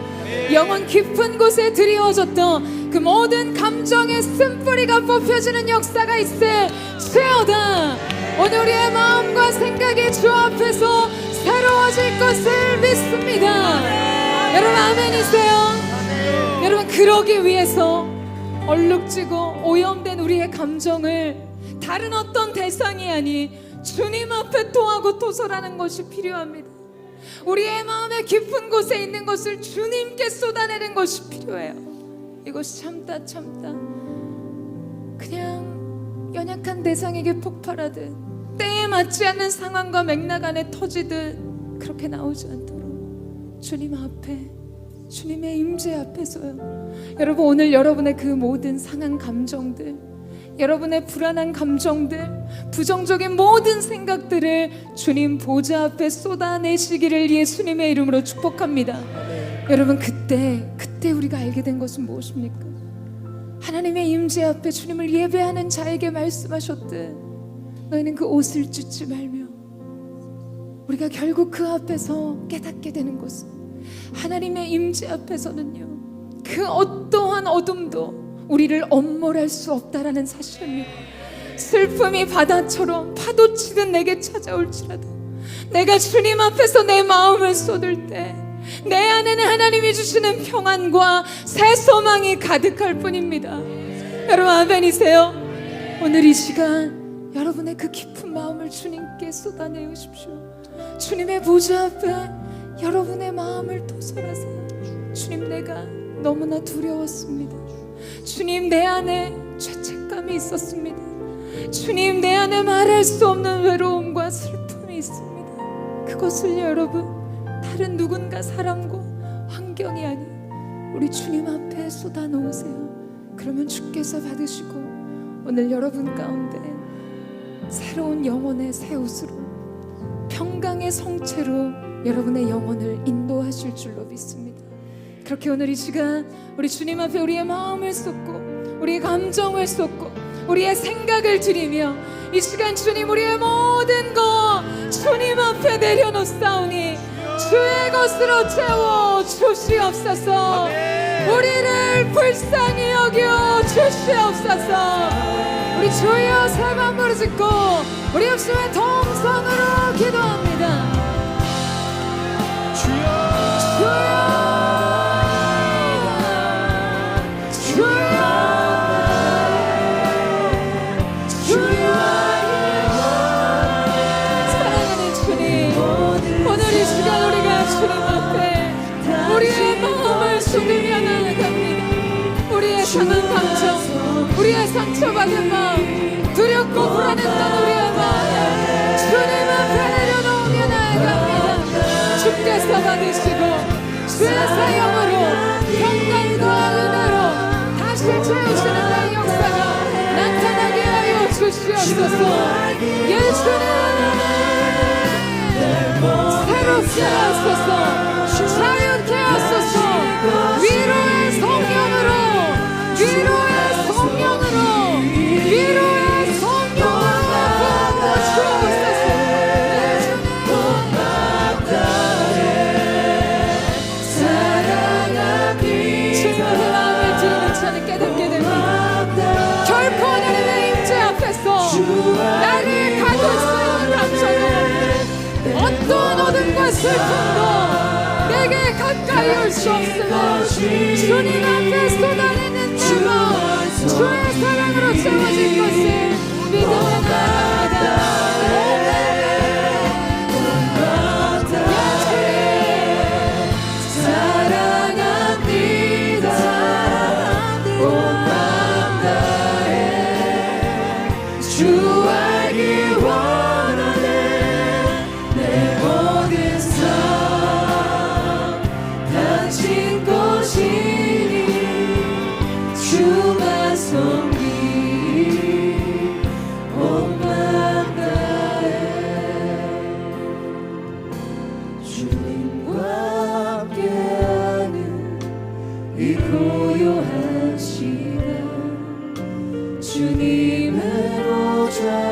영혼 깊은 곳에 드리워졌던 그 모든 감정의 쓴뿌리가 뽑혀지는 역사가 있을지어다. 오늘 우리의 마음과 생각이 주 앞에서 새로워질 것을 믿습니다. 여러분 아멘이세요? 여러분 그러기 위해서 얼룩지고 오염된 우리의 감정을 다른 어떤 대상이 아닌 주님 앞에 토하고 토설하는 것이 필요합니다. 우리의 마음의 깊은 곳에 있는 것을 주님께 쏟아내는 것이 필요해요. 이것이 참다 그냥 연약한 대상에게 폭발하듯 때에 맞지 않는 상황과 맥락 안에 터지듯 그렇게 나오지 않도록 주님 앞에, 주님의 임재 앞에서요. 여러분 오늘 여러분의 그 모든 상한 감정들, 여러분의 불안한 감정들, 부정적인 모든 생각들을 주님 보좌 앞에 쏟아내시기를 예수님의 이름으로 축복합니다. 여러분 그때 우리가 알게 된 것은 무엇입니까? 하나님의 임재 앞에 주님을 예배하는 자에게 말씀하셨듯 너희는 그 옷을 찢지 말며, 우리가 결국 그 앞에서 깨닫게 되는 것은 하나님의 임재 앞에서는요 그 어떠한 어둠도 우리를 엄몰할 수 없다라는 사실입니다. 슬픔이 바다처럼 파도치듯 내게 찾아올지라도 내가 주님 앞에서 내 마음을 쏟을 때 내 안에는 하나님이 주시는 평안과 새 소망이 가득할 뿐입니다. 여러분 아멘이세요? 오늘 이 시간 여러분의 그 깊은 마음을 주님께 쏟아내으십시오. 주님의 보좌 앞에 여러분의 마음을 토설하세요. 주님 내가 너무나 두려웠습니다. 주님 내 안에 죄책감이 있었습니다. 주님 내 안에 말할 수 없는 외로움과 슬픔이 있습니다. 그것을 여러분 다른 누군가 사람과 환경이 아닌 우리 주님 앞에 쏟아놓으세요. 그러면 주께서 받으시고 오늘 여러분 가운데 새로운 영혼의 새 옷으로 평강의 성체로 여러분의 영혼을 인도하실 줄로 믿습니다. 그렇게 오늘 이 시간 우리 주님 앞에 우리의 마음을 쏟고 우리의 감정을 쏟고 우리의 생각을 드리며 이 시간 주님 우리의 모든 것 주님 앞에 내려놓사오니 주의 것으로 채워 주시옵소서. 우리를 불쌍히 여겨 주시옵소서. 우리 주여 새 맘 부르짖고 우리 역시의 동성으로 기도합니다. 주여 우리의 마음을 쏟으며 나아갑니다. 우리의 상한 감정, 우리의 상처받은 마음, 두렵고 불안했던 우리의 마음 주님 앞에 내려놓으며 나아갑니다. 주께서 받으시고 주의 사형으로 평강과 은혜로 다시 채우시는 날 역사가 나타나게 하여 주시옵소서. 예수님 새롭게 하소서. 자유케 하소서. 위로의 성령으로 위로의 성령으로 위로의 성령으로 부어주옵소서. 주님의 마음을 드리는 자는 깨닫게 됩니다. 결코 하나님의 임재 앞에서 나를 가둘 수 있는 감정은 어떤 어둠과 슬픔도 내게 가까이 올 수 없으며 주님 앞에 쏟아내는 내 마음 주의 사랑으로 채워질 것을 믿으며 나아갑니다. 주님의 보좌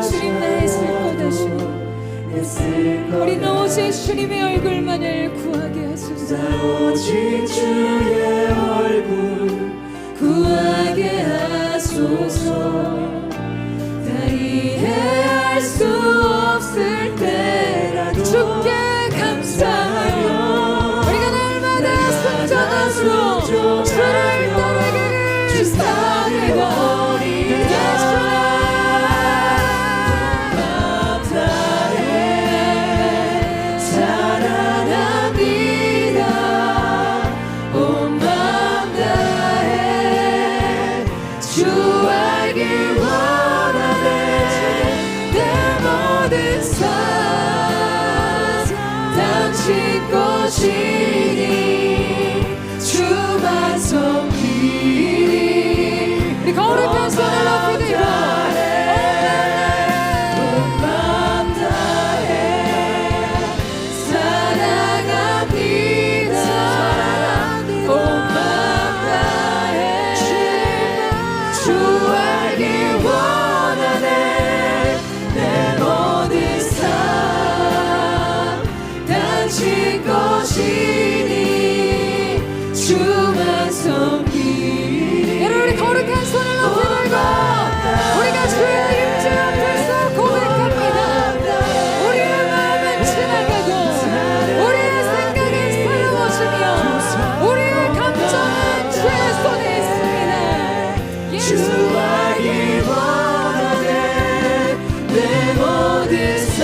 주님 나 애쓸 거다 주님. 우리는 오직 주님의 얼굴만을 구하게 하소서. 오직 주의 얼굴 구하게 하소서. 다 이해할 수 없을 때라도 주께 감사하며 우리가 날마다 순전함으로 주를 따르기를 사랑해버리네. 주만 섬기리. 우리 거룩한 손을 높이 들고 온 마음 다해 사랑합니다. 온 마음 다해 주 알길 원하네. 내 모든 삶 당신 것이니 주만 섬기리. 여러분 우리 거룩한 손을 높이 들고 우리가 주의 임재 앞에서 고백합니다. 우리의 마음은 지나가고 우리의 생각은 새로워지며 우리의 감정은 주의 손에 있습니다. 주 알길 원하네. 내 모든 삶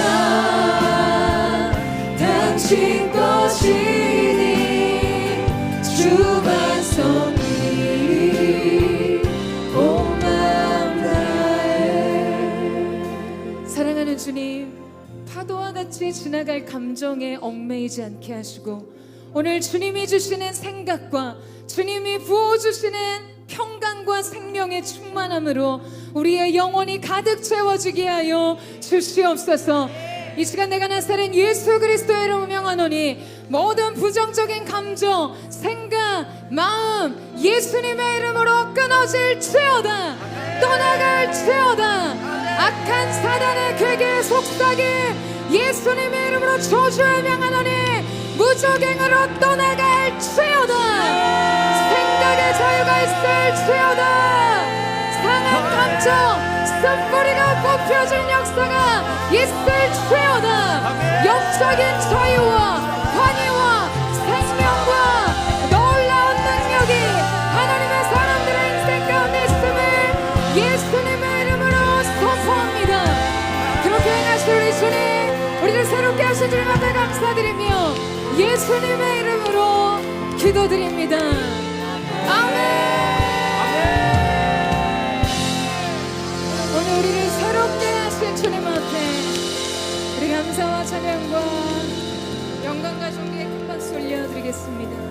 당신 것이니 주만 섬기리. 온 마음 다해. 사랑하는 주님, 파도와 같이 지나갈 감정에 얽매이지 않게 하시고 오늘 주님이 주시는 생각과 주님이 부어주시는 평강과 생명의 충만함으로 우리의 영혼이 가득 채워지게 하여 주시옵소서. 이 시간 내가 나사렛 예수 그리스도의 이름으로 명하노니 모든 부정적인 감정, 생각, 마음 예수님의 이름으로 끊어질지어다. 떠나갈지어다. 악한 사단의 괴계에 속삭임 예수님의 이름으로 저주를 명하노니 무적행으로 떠나갈지어다. 생각의 자유가 있을지어다. 상한 감정, 쓴뿌리가 뽑혀질 역사가 있을지어다. 영적인 자유와 환희와 생명과 놀라운 능력이 하나님의 사람들의 인생 가운데 있음을 예수님의 이름으로 선포합니다. 그렇게 행하실 우리 주님, 우리를 새롭게 하신 주님 앞에 감사드리며 예수님의 이름으로 기도드립니다. 아멘. 오늘 우리를 새롭게 하신 주님 앞에 우리 감사와 찬양과 영광과 존귀의 큰 박수 올려드리겠습니다.